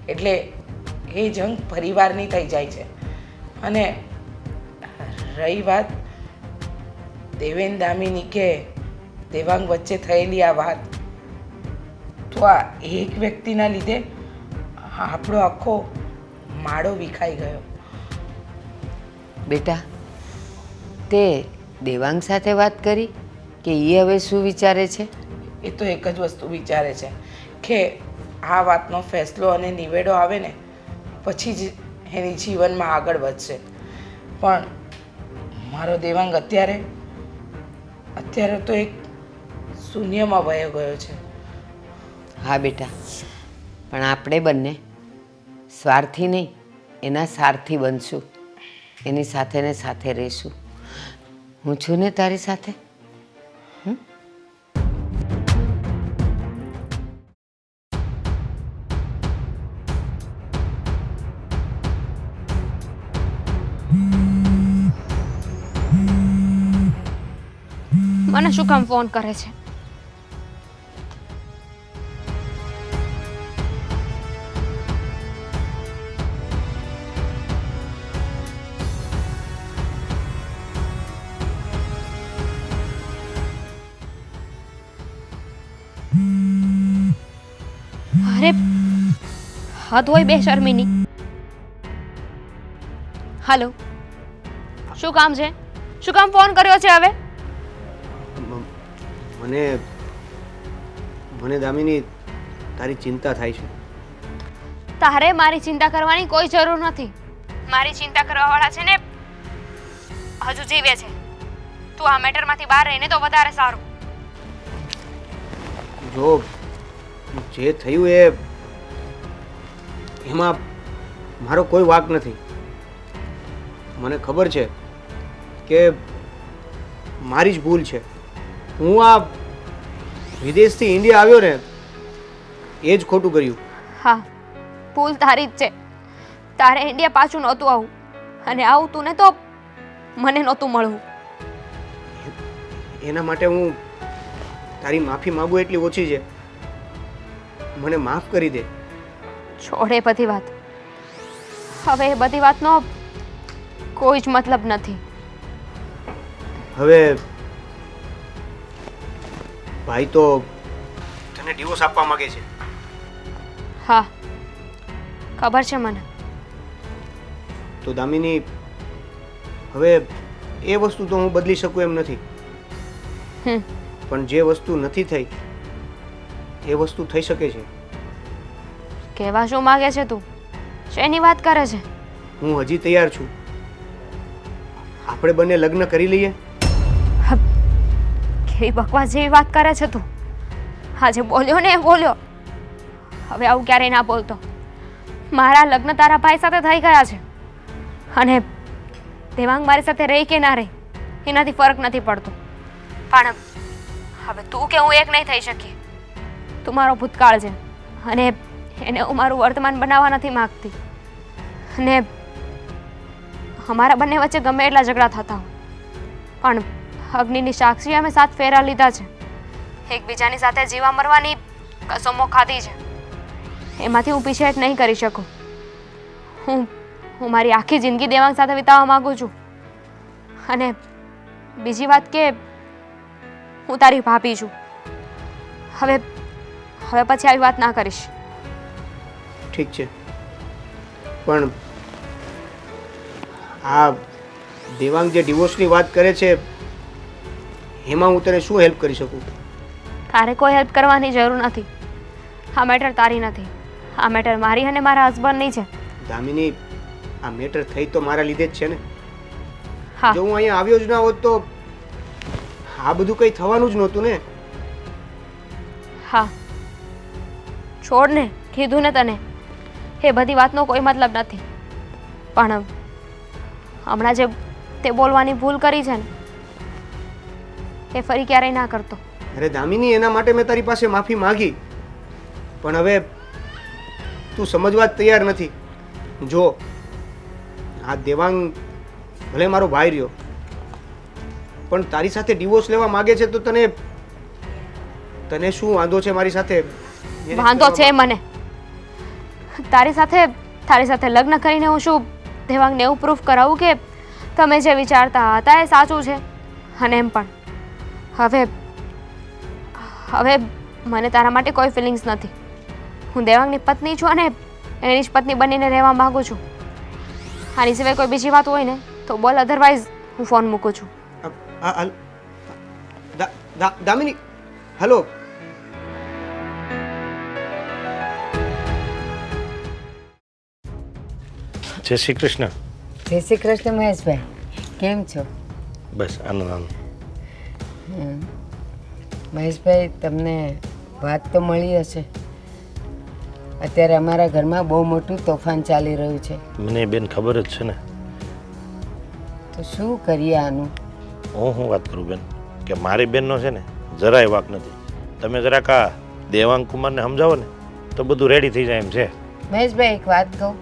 એટલે એ જંગ પરિવારની થઈ જાય છે. અને રહી વાત દેવેન દામિની કે દેવાંગ વચ્ચે થયેલી આ વાત, તો આ એક વ્યક્તિના લીધે આપણો આખો માળો વિખાઈ ગયો. બેટા, તે દેવાંગ સાથે વાત કરી કે એ હવે શું વિચારે છે? એ તો એક જ વસ્તુ વિચારે છે કે આ વાતનો ફેસલો અને નિવેડો આવે ને પછી જ એની જીવનમાં આગળ વધશે. પણ મારો દેવાંગ અત્યારે તો એક શૂન્યમાં વયો ગયો છે. હા બેટા, પણ આપણે બંને સ્વાર્થી નહીં એના સારથી બનશું. એની સાથે ને સાથે રહીશું. હું છું ને તારી સાથે. મને શું કામ ફોન કરે છે? હદ હોય બેશરમીની. હાલો, શું કામ છે? શું કામ ફોન કર્યો છે હવે? મને મને દામિની તારી ચિંતા થાય છે. તારે મારી ચિંતા કરવાની કોઈ જરૂર નથી. મારી ચિંતા કરવાવાળા છે ને હજુ જીવે છે. તું આ મેટરમાંથી બહાર રહીને તો વધારે સારું. જો જે થયું એમાં મારો કોઈ વાંક નથી. મને ખબર છે કે મારી જ ભૂલ છે. હું આ વિદેશથી ઇન્ડિયા આવ્યો ને એ જ ખોટું કર્યું. હા, ભૂલ તારી જ છે. તારે ઇન્ડિયા પાછું નહોતું આવું, અને આવતું ને તો મને નહોતું મળવું. એના માટે હું તારી માફી માંગુ એટલી ઓછી છે. મને માફ કરી દે. છોડે બધી વાત. હવે એ બધી વાતનો કોઈ જ મતલબ નથી. હવે ભાઈ તો તને ડિવોર્સ આપવા માંગે છે. હા, ખબર છે મને. તો દામિની, હવે એ વસ્તુ તો હું બદલી શકું એમ નથી. હમ પણ જે વસ્તુ નથી થઈ એ વસ્તુ થઈ શકે છે. કહેવા શું માંગે છે તું? શેની વાત કરે છે? હું હજી તૈયાર છું. આપણે બંને લગ્ન કરી લઈએ. કેવી બકવાસ જેવી વાત કરે છે તું. આજે બોલ્યો ને એ બોલ્યો. હવે આવું ક્યારેય ના બોલતો. મારા લગ્ન તારા ભાઈ સાથે થઈ ગયા છે, અને દેવાંગ મારી સાથે રહી કે ના રહી એનાથી ફરક નથી પડતો. પણ હવે તું કે હું એક નહીં થઈ શકીએ. તું મારો ભૂતકાળ છે, અને એને હું મારું વર્તમાન બનાવવા નથી માગતી. અને અમારા બંને વચ્ચે ગમે એટલા ઝઘડા થતા હોય, પણ અગ્નિની સાક્ષી અમે 7 ફેરા લીધા છે. એકબીજાની સાથે જીવા મરવાની કસમો ખાધી છે. એમાંથી હું પીછેહટ નહીં કરી શકું. હું મારી આખી જિંદગી દેવાંગ સાથે વિતાવવા માંગુ છું. અને બીજી વાત કે હું તારી ભાભી છું. હવે પછી આવી વાત ના કરીશ. ઠીક છે, પણ આ દેવાંગ જે ડિવોર્સની વાત કરે છે એમાં હું તને શું હેલ્પ કરી શકું? તારે કોઈ હેલ્પ કરવાની જરૂર નથી. આ મેટર તારી નથી. આ મેટર મારી અને મારા હસબન્ડની છે. દામિની, આ મેટર થઈ તો મારા લીધે જ છે ને. હા, જો હું અહીંયા આવ્યો જ ના હોત તો આ બધું કંઈ થવાનું જ નહોતું ને. હા, છોડ ને, કીધું ને તને. એ બધી વાતનો કોઈ મતલબ નથી. પણ હમણાં જે તે બોલવાની ભૂલ કરી છે ને એ ફરી ક્યારેય ના કરતો. અરે દામિની, એના માટે મેં તારી પાસે માફી માંગી, પણ હવે તું સમજવા જ તૈયાર નથી. જો આ દેવાંગ ભલે મારો ભાઈ રહ્યો, પણ તારી સાથે ડિવોર્સ લેવા માંગે છે તો તને શું વાંધો છે મારી સાથે? વાંધો છે મને. તારી સાથે લગ્ન કરીને હું શું દેવાંગને એવું પ્રૂફ કરાવું કે તમે જે વિચારતા હતા એ સાચું છે? અને એમ પણ હવે મને તારા માટે કોઈ ફિલિંગ્સ નથી. હું દેવાંગની પત્ની છું અને એની જ પત્ની બનીને રહેવા માંગુ છું. આની સિવાય કોઈ બીજી વાત હોય ને તો બોલ, અધરવાઇઝ હું ફોન મૂકું છું. દામિની, હલો. જય શ્રી કૃષ્ણ. જય શ્રી કૃષ્ણ મહેશભાઈ, કેમ છો? બસ આનંદ. મહેશભાઈ, તમને વાત તો મળી હશે. અત્યારે અમારા ઘરમાં બહુ મોટું તોફાન ચાલી રહ્યું છે. મને બેન ખબર જ છે ને. તો શું કરીએ આનું? હું વાત કરું બેન કે મારી બેનનો છે ને જરાય વાક નથી. તમે જરાક આ દેવાંગ કુમારને સમજાવો ને તો બધું રેડી થઈ જાય એમ છે. મહેશભાઈ, એક વાત કહું,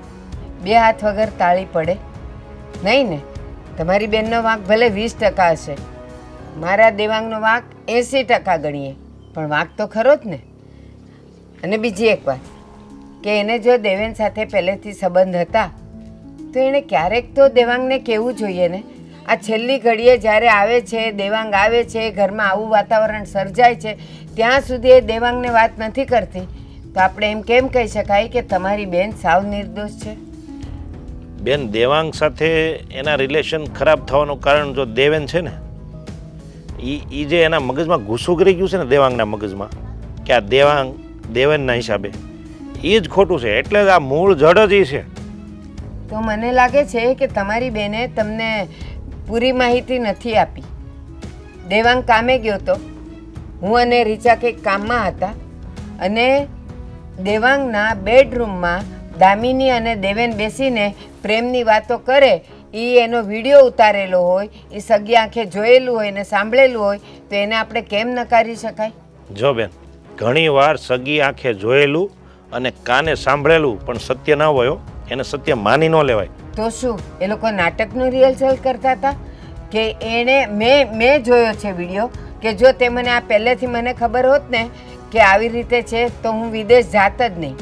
2 હાથ વગર તાળી પડે નહીં ને. તમારી બેનનો વાંક ભલે 20% હશે, મારા દેવાંગનો વાંક 80% ગણીએ, પણ વાંક તો ખરો જ ને. અને બીજી એક વાત કે એને જો દેવેન સાથે પહેલેથી સંબંધ હતા તો એણે ક્યારેક તો દેવાંગને કહેવું જોઈએ ને. આ છેલ્લી ઘડીએ જ્યારે આવે છે, દેવાંગ આવે છે, ઘરમાં આવું વાતાવરણ સર્જાય છે, ત્યાં સુધી એ દેવાંગને વાત નથી કરતી. તો આપણે એમ કેમ કહી શકાય કે તમારી બેન સાવ નિર્દોષ છે? બેન, દેવાંગ સાથે એના રિલેશન ખરાબ થવાનું કારણ જો દેવેન છે ને, એ જે એના મગજમાં ઘૂસું કરી ગયું છે ને, દેવાંગના મગજમાં, કે આ દેવાંગ દેવેનના હિસાબે, એ જ ખોટું છે. એટલે જ આ મૂળ જડ જ એ છે. તો મને લાગે છે કે તમારી બેને તમને પૂરી માહિતી નથી આપી. દેવાંગ કામે ગયો તો, હું અને રીચા કંઈક કામમાં હતા, અને દેવાંગના બેડરૂમમાં દામિની અને દેવેન બેસીને પ્રેમની વાતો કરે, એ એનો વિડીયો ઉતારેલો હોય, એ સગી આંખે જોયેલું હોય ને સાંભળેલું હોય, તો એને આપણે કેમ નકારી શકાય? જો બેન, ઘણી વાર સગી આંખે જોયેલું અને કાને સાંભળેલું પણ સત્ય ન હોય, એને સત્ય માની ન લેવાય. તો શું એ લોકો નાટકનું રિહર્સલ કરતા હતા? કે મેં જોયો છે વિડીયો, કે જો તે મને આ પહેલેથી મને ખબર હોત ને કે આવી રીતે છે તો હું વિદેશ જાત જ નહીં,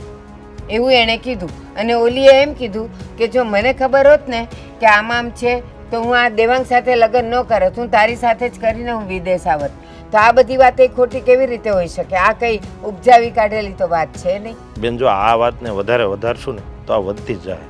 એવું એણે કીધું. અને ઓલીએ એમ કીધું કે જો મને ખબર હોત ને કે આમ છે તો હું આ દેવાંગ સાથે લગ્ન ન કરત, હું તારી સાથે જ કરીને હું વિદેશ આવત. તો આ બધી વાત એ ખોટી કેવી રીતે હોઈ શકે? આ કઈ ઉપજાવી કાઢેલી તો વાત છે નહીં. બેન, જો આ વાતને વધારશું ને તો આ વધતી જ જાય.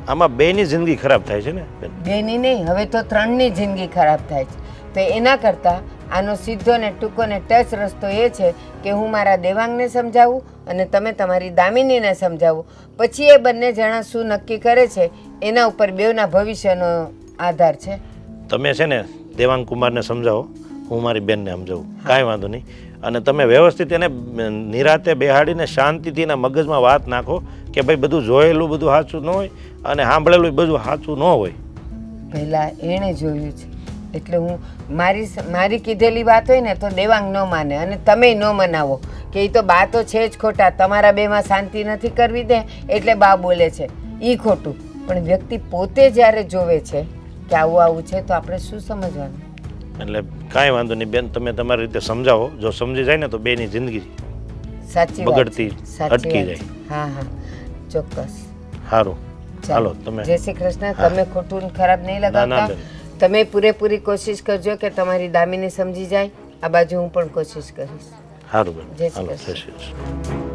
આમાં બેની જિંદગી ખરાબ થાય છે ને બેન. બેની નહીં, હવે તો ત્રણની જિંદગી ખરાબ થાય છે. તો એના કરતાં આનો સીધો ને ટૂંકો ને ટચ રસ્તો એ છે કે હું મારા દેવાંગને સમજાવું અને તમે તમારી દામિનીને સમજાવો. પછી એ બંને જણા શું નક્કી કરે છે એના ઉપર બેવના ભવિષ્યનો આધાર છે. તમે છે ને દેવાંગ કુમારને સમજાવો, હું મારી બેનને સમજાવું, કાંઈ વાંધો નહીં. અને તમે વ્યવસ્થિત એને નિરાતે બેહાડીને શાંતિથી એના મગજમાં વાત નાખો કે ભાઈ બધું જોયેલું બધું સાચું ન હોય અને સાંભળેલું બધું સાચું ન હોય. પહેલાં એણે જોયું છે એટલે હું મારી કીધેલી વાત હોય ને તો દેવાંગ ન માને અને તમે ન મનાવો કે એ તો બા તો છે જ ખોટા, તમારા બેમાં શાંતિ નથી કરવી દે એટલે બા બોલે છે, એ ખોટું. પણ વ્યક્તિ પોતે જ્યારે જોવે છે કે આવું છે તો આપણે શું સમજવાનું? એટલે કાંઈ વાંધો નહીં બેન, તમે તમારી રીતે સમજાવો. જો સમજી જાય ને તો બેની જિંદગી સાચી વાત બગડતી અટકી જાય. હા હા, ચોક્કસ. સારું, ચાલો તમે. જય શ્રી કૃષ્ણ. તમે ખોટું ખરાબ નહીં લગાવતા. બેન. તમે પૂરેપૂરી કોશિશ કરજો કે તમારી દામિની સમજી જાય. આ બાજુ હું પણ કોશિશ કરીશ. સારું બેન, જય શ્રી ચાલો, કૃષ્ણ. જય શ્રી કૃષ્ણ.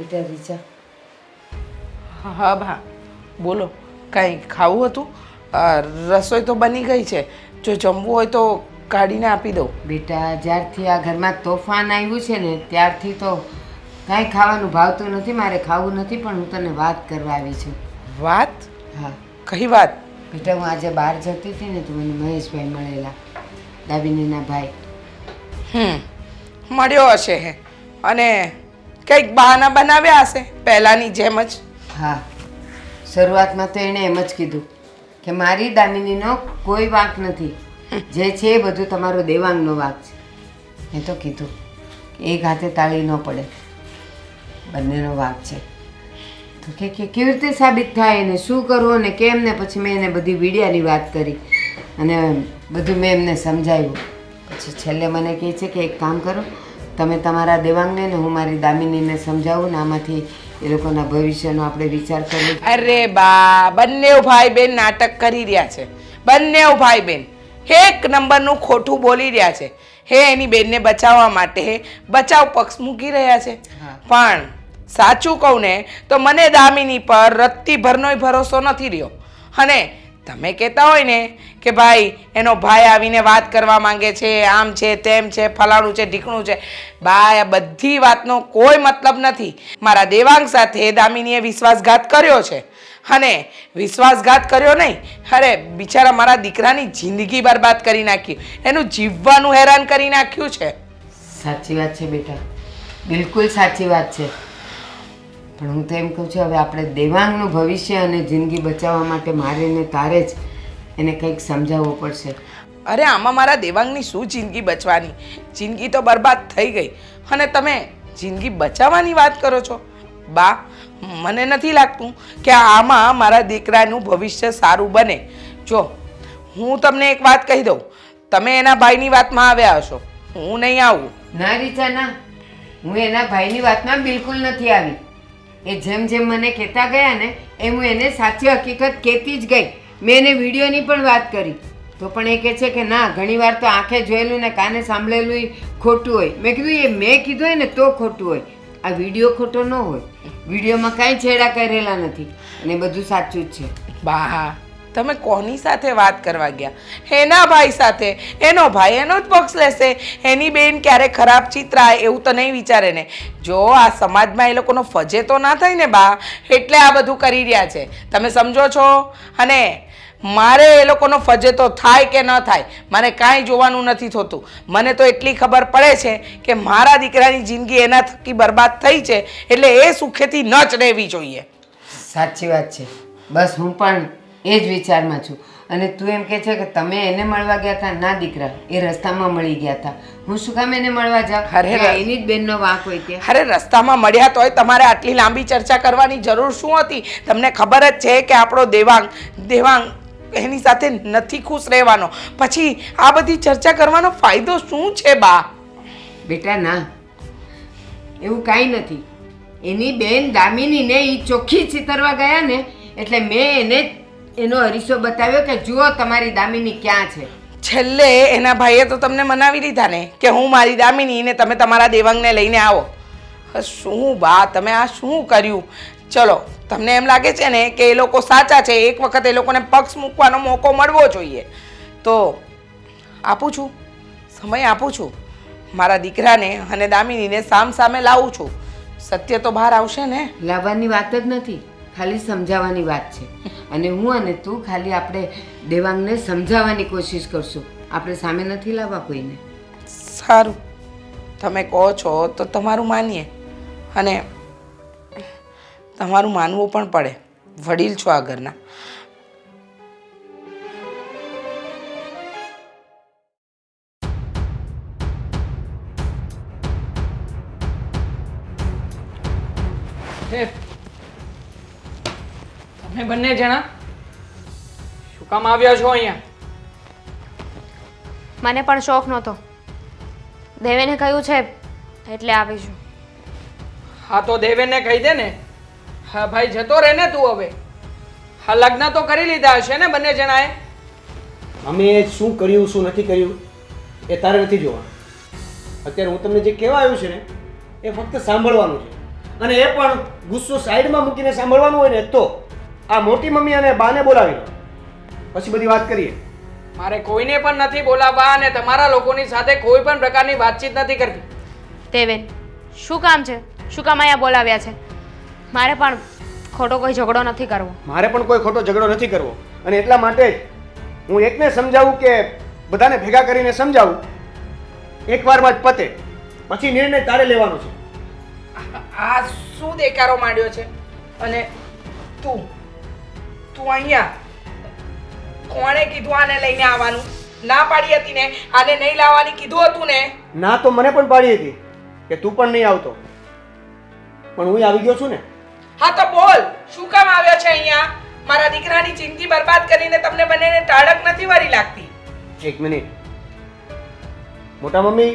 બેટા રીચા, હા બા, બોલો. કાંઈ ખાવું હતું? રસોઈ તો બની ગઈ છે, જો જમવું હોય તો કાઢીને આપી દઉં. બેટા જ્યારથી આ ઘરમાં તોફાન આવ્યું છે ને ત્યારથી તો કાંઈ ખાવાનું ભાવતું નથી. મારે ખાવું નથી પણ હું તને વાત કરવા આવી છું. વાત? હા કઈ વાત? બેટા હું આજે બહાર જતી હતી ને તો મને મહેશભાઈ મળેલા, દામિનીના ભાઈ. મળ્યો હશે હે, અને કંઈક બહાના બનાવ્યા હશે પહેલાંની જેમ જ. હા, શરૂઆતમાં તો એણે એમ જ કીધું કે મારી દામિનીનો કોઈ વાંક નથી, જે છે એ બધું તમારો દેવાંગનો વાંક છે. મેં તો કીધું કે એક હાથે તાળી ન પડે, બંનેનો વાંક છે. તો કે કેવી રીતે સાબિત થાય એને શું કરવું અને કેમ ને? પછી મેં એને બધી વીડિયાની વાત કરી અને બધું મેં એમને સમજાવ્યું. પછી છેલ્લે મને કહે છે કે એક કામ કરો, તમે તમારા દેવાંગને ને હું મારી દામિનીને સમજાવું ને આમાંથી એ લોકોના ભવિષ્યનો આપણે વિચાર કરીએ. અરે બા, બંને ભાઈ બેન નાટક કરી રહ્યા છે. બંને ભાઈ બેન એક નંબરનું ખોટું બોલી રહ્યા છે. હે એની બેનને બચાવવા માટે બચાવ પક્ષ મૂકી રહ્યા છે. પણ સાચું કહું ને તો મને દામિની પર રત્તી ભરનોય ભરોસો નથી રહ્યો. અને તમે કહેતા હોય ને કે ભાઈ એનો ભાઈ આવીને વાત કરવા માંગે છે, આમ છે તેમ છે, ફલાણું છે ઢીકણું છે, બા આ બધી વાતનો કોઈ મતલબ નથી. મારા દેવાંગ સાથે દામિનીએ વિશ્વાસઘાત કર્યો છે, અને વિશ્વાસઘાત કર્યો નહીં, અરે બિચારા મારા દીકરાની જિંદગી બરબાદ કરી નાખી, એનું જીવવાનું હેરાન કરી નાખ્યું છે. સાચી વાત છે બેટા, બિલકુલ સાચી વાત છે. પણ હું તો એમ કહું છું હવે આપણે દેવાંગનું ભવિષ્ય અને જિંદગી બચાવવા માટે મારે ને તારે જ એને કંઈક સમજાવવું પડશે. અરે આમાં મારા દેવાંગની શું જિંદગી બચવાની? જિંદગી તો બરબાદ થઈ ગઈ અને તમે જિંદગી બચાવવાની વાત કરો છો? બા, મને નથી લાગતું કે આમાં મારા દીકરાનું ભવિષ્ય સારું બને. જો હું તમને એક વાત કહી દઉં, તમે એના ભાઈની વાતમાં આવ્યા હશો, હું નહીં આવું. ના રીચા ના, હું એના ભાઈની વાતમાં બિલકુલ નથી આવી. એ જેમ જેમ મને કહેતા ગયા ને એમ હું એને સાચી હકીકત કહેતી જ ગઈ. મેં એને વિડીયોની પણ વાત કરી તો પણ એ કહે છે કે ના, ઘણીવાર તો આંખે જોયેલું ને કાને સાંભળેલું ખોટું હોય. મેં કીધું એ મેં કીધું હોય ને તો ખોટું હોય, આ વિડીયો ખોટો ન હોય. વિડીયોમાં કાંઈ છેડા કરેલા નથી અને બધું સાચું જ છે. બા, તમે કોની સાથે વાત કરવા ગયા? એના ભાઈ સાથે. એનો ભાઈ એનો જ પક્ષ લેશે. એની બેન ક્યારે ખરાબ ચિત્રાય એવું તો નહીં વિચારે ને. જો આ સમાજમાં એ લોકોનો ફજે તો ના થાય ને બા, એટલે આ બધું કરી રહ્યા છે. તમે સમજો છો? અને મારે એ લોકોનો ફજે તો થાય કે ન થાય મારે કાંઈ જોવાનું નથી થતું. મને તો એટલી ખબર પડે છે કે મારા દીકરાની જિંદગી એના થકી બરબાદ થઈ છે, એટલે એ સુખેથી ન જ રહેવી જોઈએ. સાચી વાત છે. બસ હું પણ એ જ વિચારમાં છું. અને તું એમ કહે છે કે તમે એને મળવા ગયા હતા? ના દીકરા, એ રસ્તામાં મળી ગયા હતા. હું શું કામ એને મળવા જાઉં? અરે કે એની જ બેનનો વાંક હોય ત્યાં? અરે રસ્તામાં મળ્યા તોય તમારે આટલી લાંબી ચર્ચા કરવાની જરૂર શું હતી? તમને ખબર જ છે કે આપણો દેવાંગ એની સાથે નથી ખુશ રહેવાનો. પછી આ બધી ચર્ચા કરવાનો ફાયદો શું છે બા? બેટા ના, એવું કાંઈ નથી. એની બેન દામિનીને એ ચોખ્ખી ચિતરવા ગયા ને એટલે મેં એને એનો અરીસો બતાવ્યો કે જુઓ તમારી દામિની ક્યાં છે. છેલ્લે એના ભાઈએ તો તમને મનાવી લીધા ને કે હું મારી દામિની ને તમે તમારા દેવાંગને લઈને આવો. શું બા, તમે આ શું કર્યું? ચલો, તમને એમ લાગે છે ને કે એ લોકો સાચા છે, એક વખત એ લોકોને પક્ષ મૂકવાનો મોકો મળવો જોઈએ, તો આપું છું, સમય આપું છું. મારા દીકરાને અને દામિનીને સામે લાવું છું. સત્ય તો બહાર આવશે ને. લાવવાની વાત જ નથી, ખાલી સમજાવવાની વાત છે. અને હું અને તું ખાલી આપણે દેવાંગને સમજાવવાની કોશિશ કરશું. આપણે સામે નથી લાવવા કોઈને. સારું, તમે કહો છો તો તમારું માનીએ, અને તમારું માનવું પણ પડે. વડીલ છો આ ઘરના. તમે બંને જણા શું કામ આવ્યા છો અહીંયા? મને પણ શોખ નહોતો, દેવેને કહ્યું છે એટલે આવીશું. હા તો દેવેનને કહી દે ને. હા ભાઈ, જતો રહે ને તું હવે. હા, લગ્ન તો કરી લીધા હશે ને બંને જણાએ? અમે શું કર્યું શું નથી કર્યું એ તારે નથી જોવાનું. અત્યારે હું તમને જે કહેવા આવ્યું છે ને એ ફક્ત સાંભળવાનું છે, અને એ પણ ગુસ્સો સાઈડમાં મૂકીને સાંભળવાનું હોય ને તો આ મોટી મમ્મી અને બાને બોલાવી લો, પછી બધી વાત કરીએ. મારે કોઈને પણ નથી બોલાવવા અને તમારા લોકોની સાથે કોઈ પણ પ્રકારની વાતચીત નથી કરવી. દેવેન, શું કામ છે? શું કામ અહીંયા બોલાવ્યા છે? મારે પણ ખોટો કોઈ ઝઘડો નથી કરવો. મારે પણ કોઈ ખોટો ઝઘડો નથી કરવો, અને એટલા માટે જ હું એકને સમજાવું કે બધાને ભેગા કરીને સમજાવું. એકવારમાં જ પતે, પછી નિર્ણય તારે લેવાનો છે. આ શું દેકારો માંડ્યો છે? અને તું અહીંયા કોણે કીધું આને લઈને આવવાનું? ના પાડી હતી ને, આને નહીં લાવવાની કીધું હતું ને. ના તો મને પણ પાડી હતી કે તું પણ નહીં આવતો, પણ હું આવી ગયો છું ને. હા તો બોલ, શું કામ આવ્યો છે અહીંયા? મારા દીકરાની જિંદગી બરબાદ કરીને તમને બંનેને ટાળક નથી વારી લાગતી? એક મિનિટ. મોટા મમ્મી,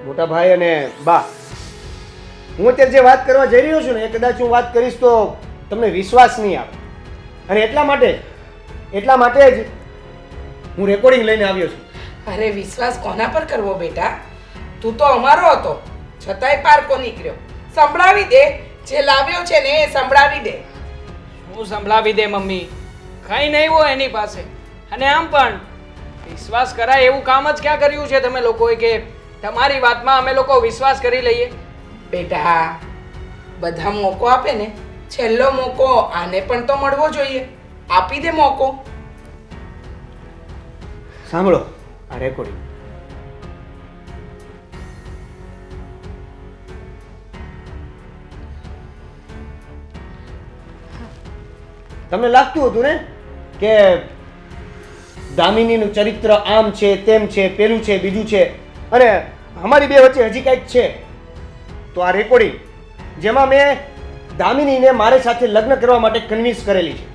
મોટા ભાઈ અને બા, હું અત્યારે જે વાત કરવા જઈ રહ્યો છું ને એ કદાચ હું વાત કરીશ તો તમને વિશ્વાસ નહીં આવે, અને એટલા માટે જ હું રેકોર્ડિંગ લઈને આવ્યો છું. અરે વિશ્વાસ કોના પર કરવો બેટા? તું તો અમારો હતો, છતાંય પારકો નીકળ્યો. સંભળાવી દે, જે લાવ્યો છે ને એ સંભળાવી દે. શું સંભળાવી દે મમ્મી? કંઈ નહીં હોય એની પાસે. અને આમ પણ વિશ્વાસ કરાય એવું કામ જ ક્યાં કર્યું છે તમે લોકોએ કે તમારી વાતમાં અમે લોકો વિશ્વાસ કરી લઈએ? બેટા, બધા મોકો આપે ને, છેલ્લો મોકો આને પણ તો મળવો જોઈએ. આપી દે મોકો. સાંભળો આ રેકોર્ડિંગ. તમને લાગતું હતું ને કે દામિનીનું ચરિત્ર આમ છે તેમ છે, પેલું છે બીજું છે, અને અમારી બે વચ્ચે હજી કંઈક છે, તો આ રેકોર્ડિંગ જેમાં મેં દામિનીને મારી સાથે લગ્ન કરવા માટે કન્વિન્સ કરેલી છે,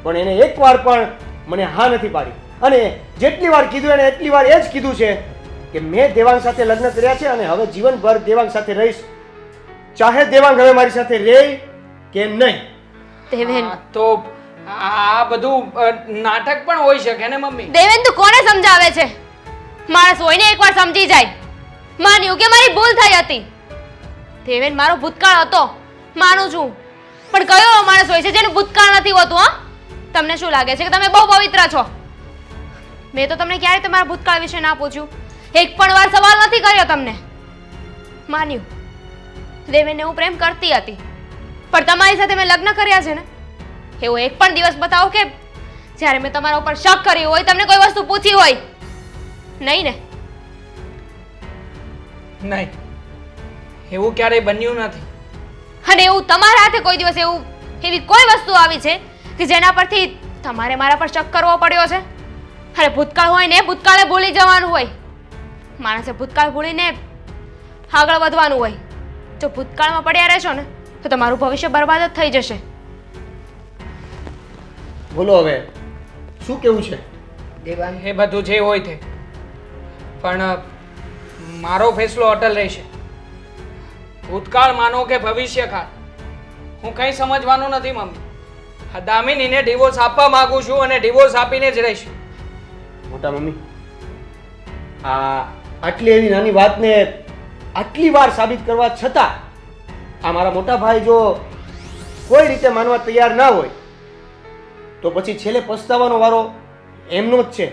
પણ એને એકવાર પણ મને હા નથી પાડી. અને જેટલી વાર કીધું એને એટલી વાર એ જ કીધું છે કે મેં દેવાંગ સાથે લગ્ન કર્યા છે અને હવે જીવનભર દેવાંગ સાથે રહીશ, ચાહે દેવાંગ હવે મારી સાથે રહે કે નહીં. દેવેન હા, તો આ બધું નાટક પણ હોઈ શકે ને મમ્મી. દેવેન તું કોને સમજાવે છે? માણસ હોય ને એકવાર સમજી જાય. માન્યું કે મારી ભૂલ થઈ હતી. દેવેન મારો ભૂતકાળ હતો માનું છું, પણ કયો એવો માણસ હોય છે જેનું ભૂતકાળ નથી હોતું? હા, તમને શું લાગે છે કે તમે બહુ પવિત્ર છો? મેં તો તમને ક્યારે તમારા ભૂતકાળ વિશે ના પૂછ્યું, એક પણ વાર સવાલ નથી કર્યો તમને. માન્યું દેવેનને હું પ્રેમ કરતી હતી, પણ તમારી સાથે મેં લગ્ન કર્યા છે ને, એવો એક પણ દિવસ બતાવો કે જ્યારે મેં તમારા ઉપર શક કર્યું હોય, તમને કોઈ વસ્તુ પૂછી હોય. નહીં ને? નહીં, એવું ક્યારેય બન્યું નથી. અને એવું તમારા હાથે કોઈ દિવસ એવી કોઈ વસ્તુ આવી છે કે જેના પરથી તમારે મારા પર શક કરવો પડ્યો છે? અરે ભૂતકાળ હોય ને ભૂતકાળે ભૂલી જવાનું હોય. માણસે ભૂતકાળ ભૂલીને આગળ વધવાનું હોય. જો ભૂતકાળમાં પડ્યા રહેશો ને તો તમારું ભવિષ્ય બરબાદ જ થઈ જશે. બોલો હવે શું કેવું છે? દેવાંગ, એ બધું જે હોય તે, પણ મારો ફેસલો અટલ રહેશે. ભૂતકાળ માનો કે ભવિષ્યકાળ, હું કંઈ સમજવાનું નથી મમ્મી. આ દામિનીને ડિવોર્સ આપવા માંગુ છું અને ડિવોર્સ આપીને જ રહીશ. મોટા મમ્મી, આટલી એવી નાની વાતને આટલી વાર સાબિત કરવા છતાં આ મારા મોટા ભાઈ જો કોઈ રીતે માનવા તૈયાર ના હોય તો પછી છેલ્લે પસ્તાવાનો વારો એમનો જ છે.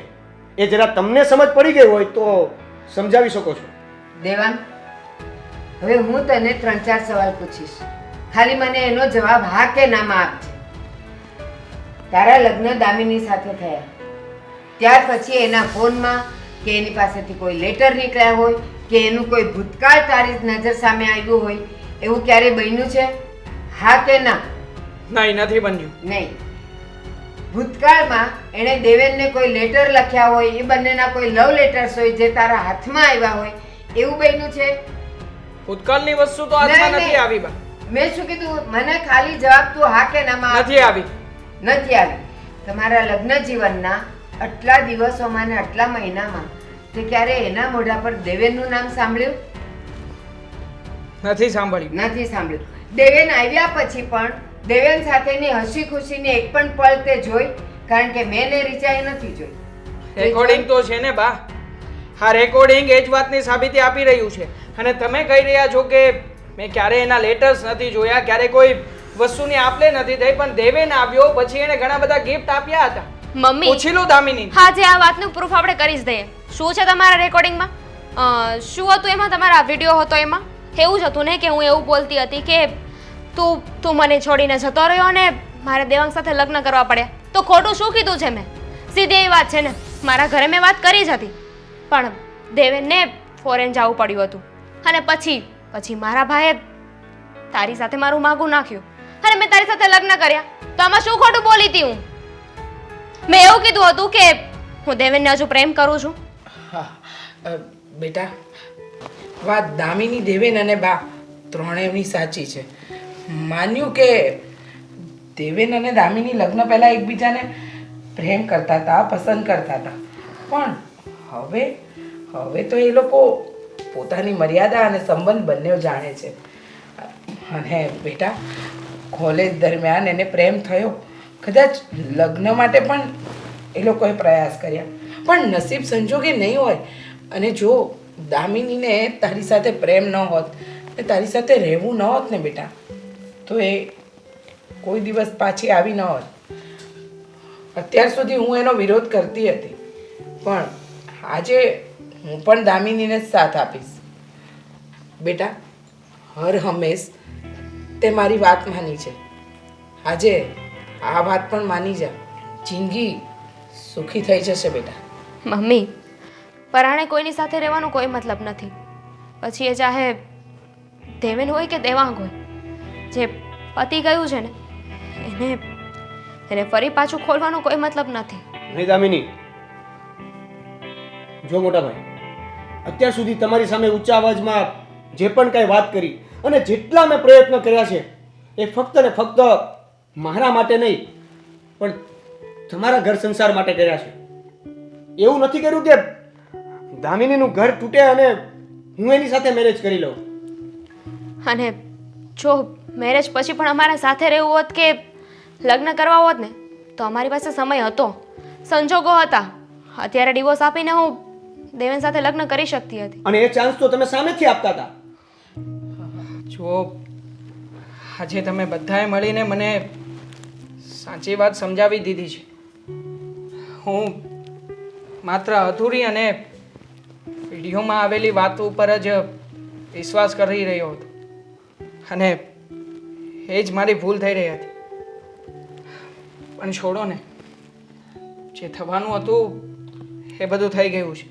એ જરા તમને સમજ પડી ગઈ હોય તો સમજાવી શકો છો. દેવાંગ, હવે હું તને 3-4 સવાલ પૂછીશ, ખાલી મને એનો જવાબ હા કે નામાં આપજે. તારા લગ્ન દામિની સાથે થયા, ત્યાર પછી એના ફોનમાં કે એની પાસેથી કોઈ લેટર નીકળ્યા હોય કે એનું કોઈ ભૂતકાળ તારી નજર સામે આવ્યું હોય, એવું ક્યારે બન્યું છે? હા કે ના? નહીં, નથી બન્યું. નહીં. ભૂતકાળમાં એણે દેવેનને કોઈ લેટર લખ્યા હોય, એ બંનેના કોઈ લવ લેટર્સ હોય જે તારા હાથમાં આવ્યા હોય, એવું બન્યું છે? ભૂતકાળની વસ્તુ તો હાથમાં નહીં, નથી નહીં. આવી બા. મેં શું કીધું? મને ખાલી જવાબ તું હા કે નામાં આપ. નથી આવી. નથી આવી. તમારા લગ્ન જીવનના આટલા દિવસોમાં ને આટલા મહિનામાં તે ક્યારે એના મોઢા પર દેવેનનું નામ સાંભળ્યું? નથી સાંભળ્યું. નથી સાંભળ્યું. દેવેન આવ્યા પછી પણ દેવેન સાથેની હસી ખુશીની એક પણ પળ તે જોઈ? કારણ કે મેં ને રીચાએ નથી જોઈ. રેકોર્ડિંગ તો છે ને બા. હા, રેકોર્ડિંગ એ જ વાતની સાબિતી આપી રહ્યું છે. અને તમે કહી રહ્યા છો કે મેં ક્યારે એના લેટર્સ નથી જોયા, ક્યારે કોઈ વસ્તુની આપલે નથી થઈ, પણ દેવેન આવ્યો પછી એને ઘણા બધા ગિફ્ટ આપ્યા હતા. મમ્મી પૂછી લો દામિની. હા, જે આ વાતનું પ્રૂફ આપણે કરી જ દઈએ. શું છે તમારા રેકોર્ડિંગમાં? શું હતું એમાં? તમારા વિડીયો હતો એમાં એવું જ હતું ને કે હું એવું બોલતી હતી કે તું મને છોડીને જતો રહ્યો અને મારે દેવાંગ સાથે લગ્ન કરવા પડ્યા. તો ખોટું શું કીધું છે મેં? સીધી એવી વાત છે ને, મારા ઘરે મેં વાત કરી જ હતી, પણ દેવેનને ફોરેન જવું પડ્યું હતું અને પછી મારા ભાઈએ તારી સાથે મારું માગું નાખ્યું અને મેં તારી સાથે લગ્ન કર્યા. તો આમાં શું ખોટું બોલી હતી હું? મેં એવું કીધું હતું કે હું દેવેનને હજુ પ્રેમ કરું છું. બેટા, વાત દામિની, દેવેન અને બા ત્રણેયની સાચી છે. માન્યું કે દેવેન અને દામિની લગ્ન પહેલાં એકબીજાને પ્રેમ કરતા હતા, પસંદ કરતા હતા, પણ હવે તો એ લોકો પોતાની મર્યાદા અને સંબંધ બંને જાણે છે. અને બેટા, કોલેજ દરમિયાન એને પ્રેમ થયો, કદાચ લગ્ન માટે પણ એ લોકોએ પ્રયાસ કર્યા, પણ નસીબ સંજોગે નહીં હોય. અને જો દામિનીને તારી સાથે પ્રેમ ન હોત ને તારી સાથે રહેવું ન હોત ને બેટા, તો એ કોઈ દિવસ પાછી આવી ન હોત. અત્યાર સુધી હું એનો વિરોધ કરતી હતી, પણ આજે હું પણ દામિનીને જ સાથ આપીશ. બેટા, હર હંમેશ તે મારી વાત માની છે, આજે આ વાત પણ માની જા. જિંદગી સુખી થઈ જશે બેટા. મમ્મી, પરાણે કોઈની સાથે રહેવાનો કોઈ મતલબ નથી. પછી એ ચાહે દેવેન હોય કે દેવાંગ હોય, જે પતી ગયું છે ને એને ફરી પાછું ખોલવાનો કોઈ મતલબ નથી. નહીં દામિની, જો મોટા ભાઈ, અત્યાર સુધી તમારી સામે ઊંચા અવાજમાં જે પણ કાંઈ વાત કરી અને જેટલા મેં પ્રયત્ન કર્યા છે એ ફક્ત ને ફક્ત મારા માટે નહીં પણ તમારા ઘર સંસાર માટે કર્યા છે. એવું નથી કર્યું કે દામિનીનું ઘર તૂટે અને હું એની સાથે મેરેજ કરી લઉં. અને જો મેરેજ પછી પણ અમારા સાથે રહેવું હોત કે લગ્ન કરવા હોત ને તો અમારી પાસે સમય હતો, સંજોગો હતા. અત્યારે ડિવોર્સ આપીને હું દેવેન સાથે લગ્ન કરી શકતી હતી. અને એ ચાન્સ તો તમે સામેથી આપતા હતા. જો આજે તમે બધાએ મળીને મને સાચી વાત સમજાવી દીધી છે. હું માત્ર અધૂરી અને વિડીયોમાં આવેલી વાતો ઉપર જ વિશ્વાસ કરી રહ્યો હતો અને એ જ મારી ભૂલ થઈ રહી હતી. પણ છોડો ને, જે થવાનું હતું એ બધું થઈ ગયું છે.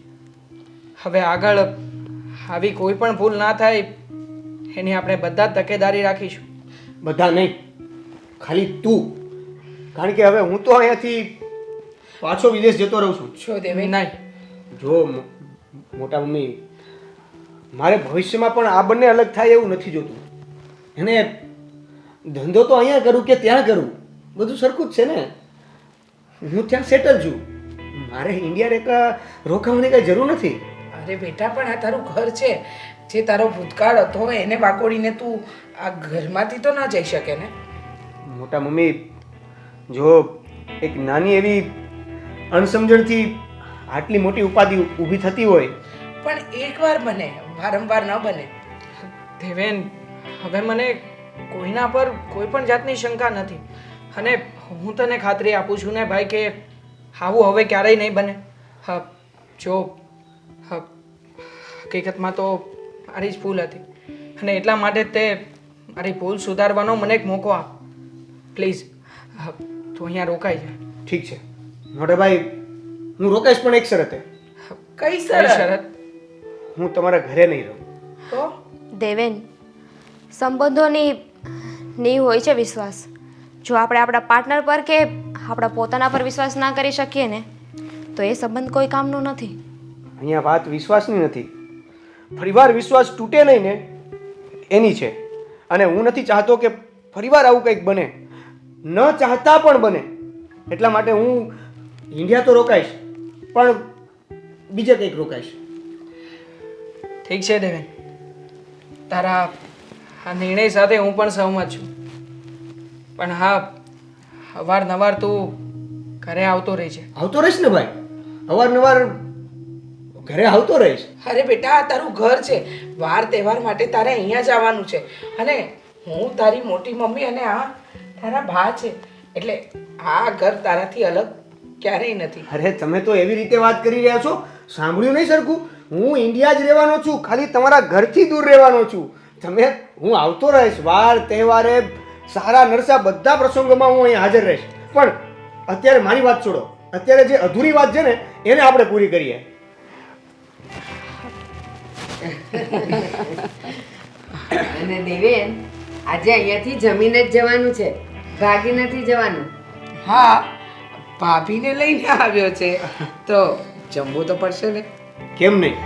હવે આગળ આવી કોઈ પણ ભૂલ ના થાય એની આપણે બધા જ તકેદારી રાખીશું. બધા નહીં, ખાલી તું. કારણ કે હવે હું તો અહીંયાથી પાછો વિદેશ જતો રહું છું. છો દેવેન? નહીં, જો મોટા મમ્મી, મારે ભવિષ્યમાં પણ આ બંને અલગ થાય એવું નથી જોતું. એને ધંધો તો અહીંયા કરું કે ત્યાં કરું, બધું સરખું જ છે ને. હું ત્યાં સેટલ છું. મારે ઇન્ડિયા રેકા રોકાવાની કઈ જરૂર નથી. અરે બેટા, પણ આ તારું ઘર છે. જે તારો ભૂતકાળ હતો એને વાગોડીને તું આ ઘરમાંથી તો ના જઈ શકે ને. મોટા મમ્મી, જો એક નાની એવી અણસમજણથી આટલી મોટી ઉપાધિ ઊભી થતી હોય. પણ એકવાર બને, વારંવાર ન બને. દેવેન, હવે મને કોઈના પર કોઈ પણ જાતની શંકા નથી. અને હું તને ખાતરી આપું છું ને ભાઈ કે આવું હવે ક્યારેય નહીં બને. હા, જો હકીકતમાં તો મારી જ ભૂલ હતી અને એટલા માટે તે મારી ભૂલ સુધારવાનો મને એક મોકો આપ પ્લીઝ. તું અહીંયા રોકાઈ જા. ઠીક છે મોટા ભાઈ, હું રોકાઈશ, પણ એક શરતે. કઈ કઈ શરત? શરત? હું તમારા ઘરે નહીં રહું. તો દેવેન, સંબંધોની ની હોય છે વિશ્વાસ. જો આપણે આપણા પાર્ટનર પર કે આપણા પોતાના પર વિશ્વાસ ના કરી શકીએ ને તો એ સંબંધ કોઈ કામનો નથી. અહીંયા વાત વિશ્વાસની નથી. ફરીવાર વિશ્વાસ તૂટે નહીં ને એની છે. અને હું નથી ચાહતો કે ફરીવાર આવું કંઈક બને, ન ચાહતા પણ બને. એટલા માટે હું ઇન્ડિયા તો રોકાઈશ, પણ બીજે કંઈક રોકાઈશ. ઠીક છે દેવેન, તારા આ નિર્ણય સાથે હું પણ સહમત છું. પણ હા, અવારનવાર તું ઘરે આવતો રહે છે. આવતો રહીશ ને ભાઈ, અવારનવાર ઘરે આવતો રહીશ. અરે બેટા, આ તારું ઘર છે. વાર તહેવાર માટે તારે અહીંયા જ આવવાનું છે. અને હું તારી મોટી મમ્મી અને આ તારા ભા છે. એટલે આ ઘર તારાથી અલગ ક્યારેય નથી. અરે તમે તો એવી રીતે વાત કરી રહ્યા છો, સાંભળ્યું નહીં સરખું? હું ઇન્ડિયા જ રહેવાનો છું, ખાલી તમારા ઘરથી દૂર રહેવાનો છું. હું આવતો રહીશ, વાર તહેવારે સારા નરસા બધા પ્રસંગોમાં હું અહીં હાજર રહીશ. પણ અત્યારે મારી વાત છોડો, અત્યારે જે અધૂરી વાત છે ને એને આપણે પૂરી કરીએ. અને દેવેન, આજે અહીંયાથી જમીને જ જવાનું છે, ભાગી નથી જવાનું. હા, ભાભીને લઈને આવ્યો છે તો જમવું તો પડશે ને. કેમ નહીં?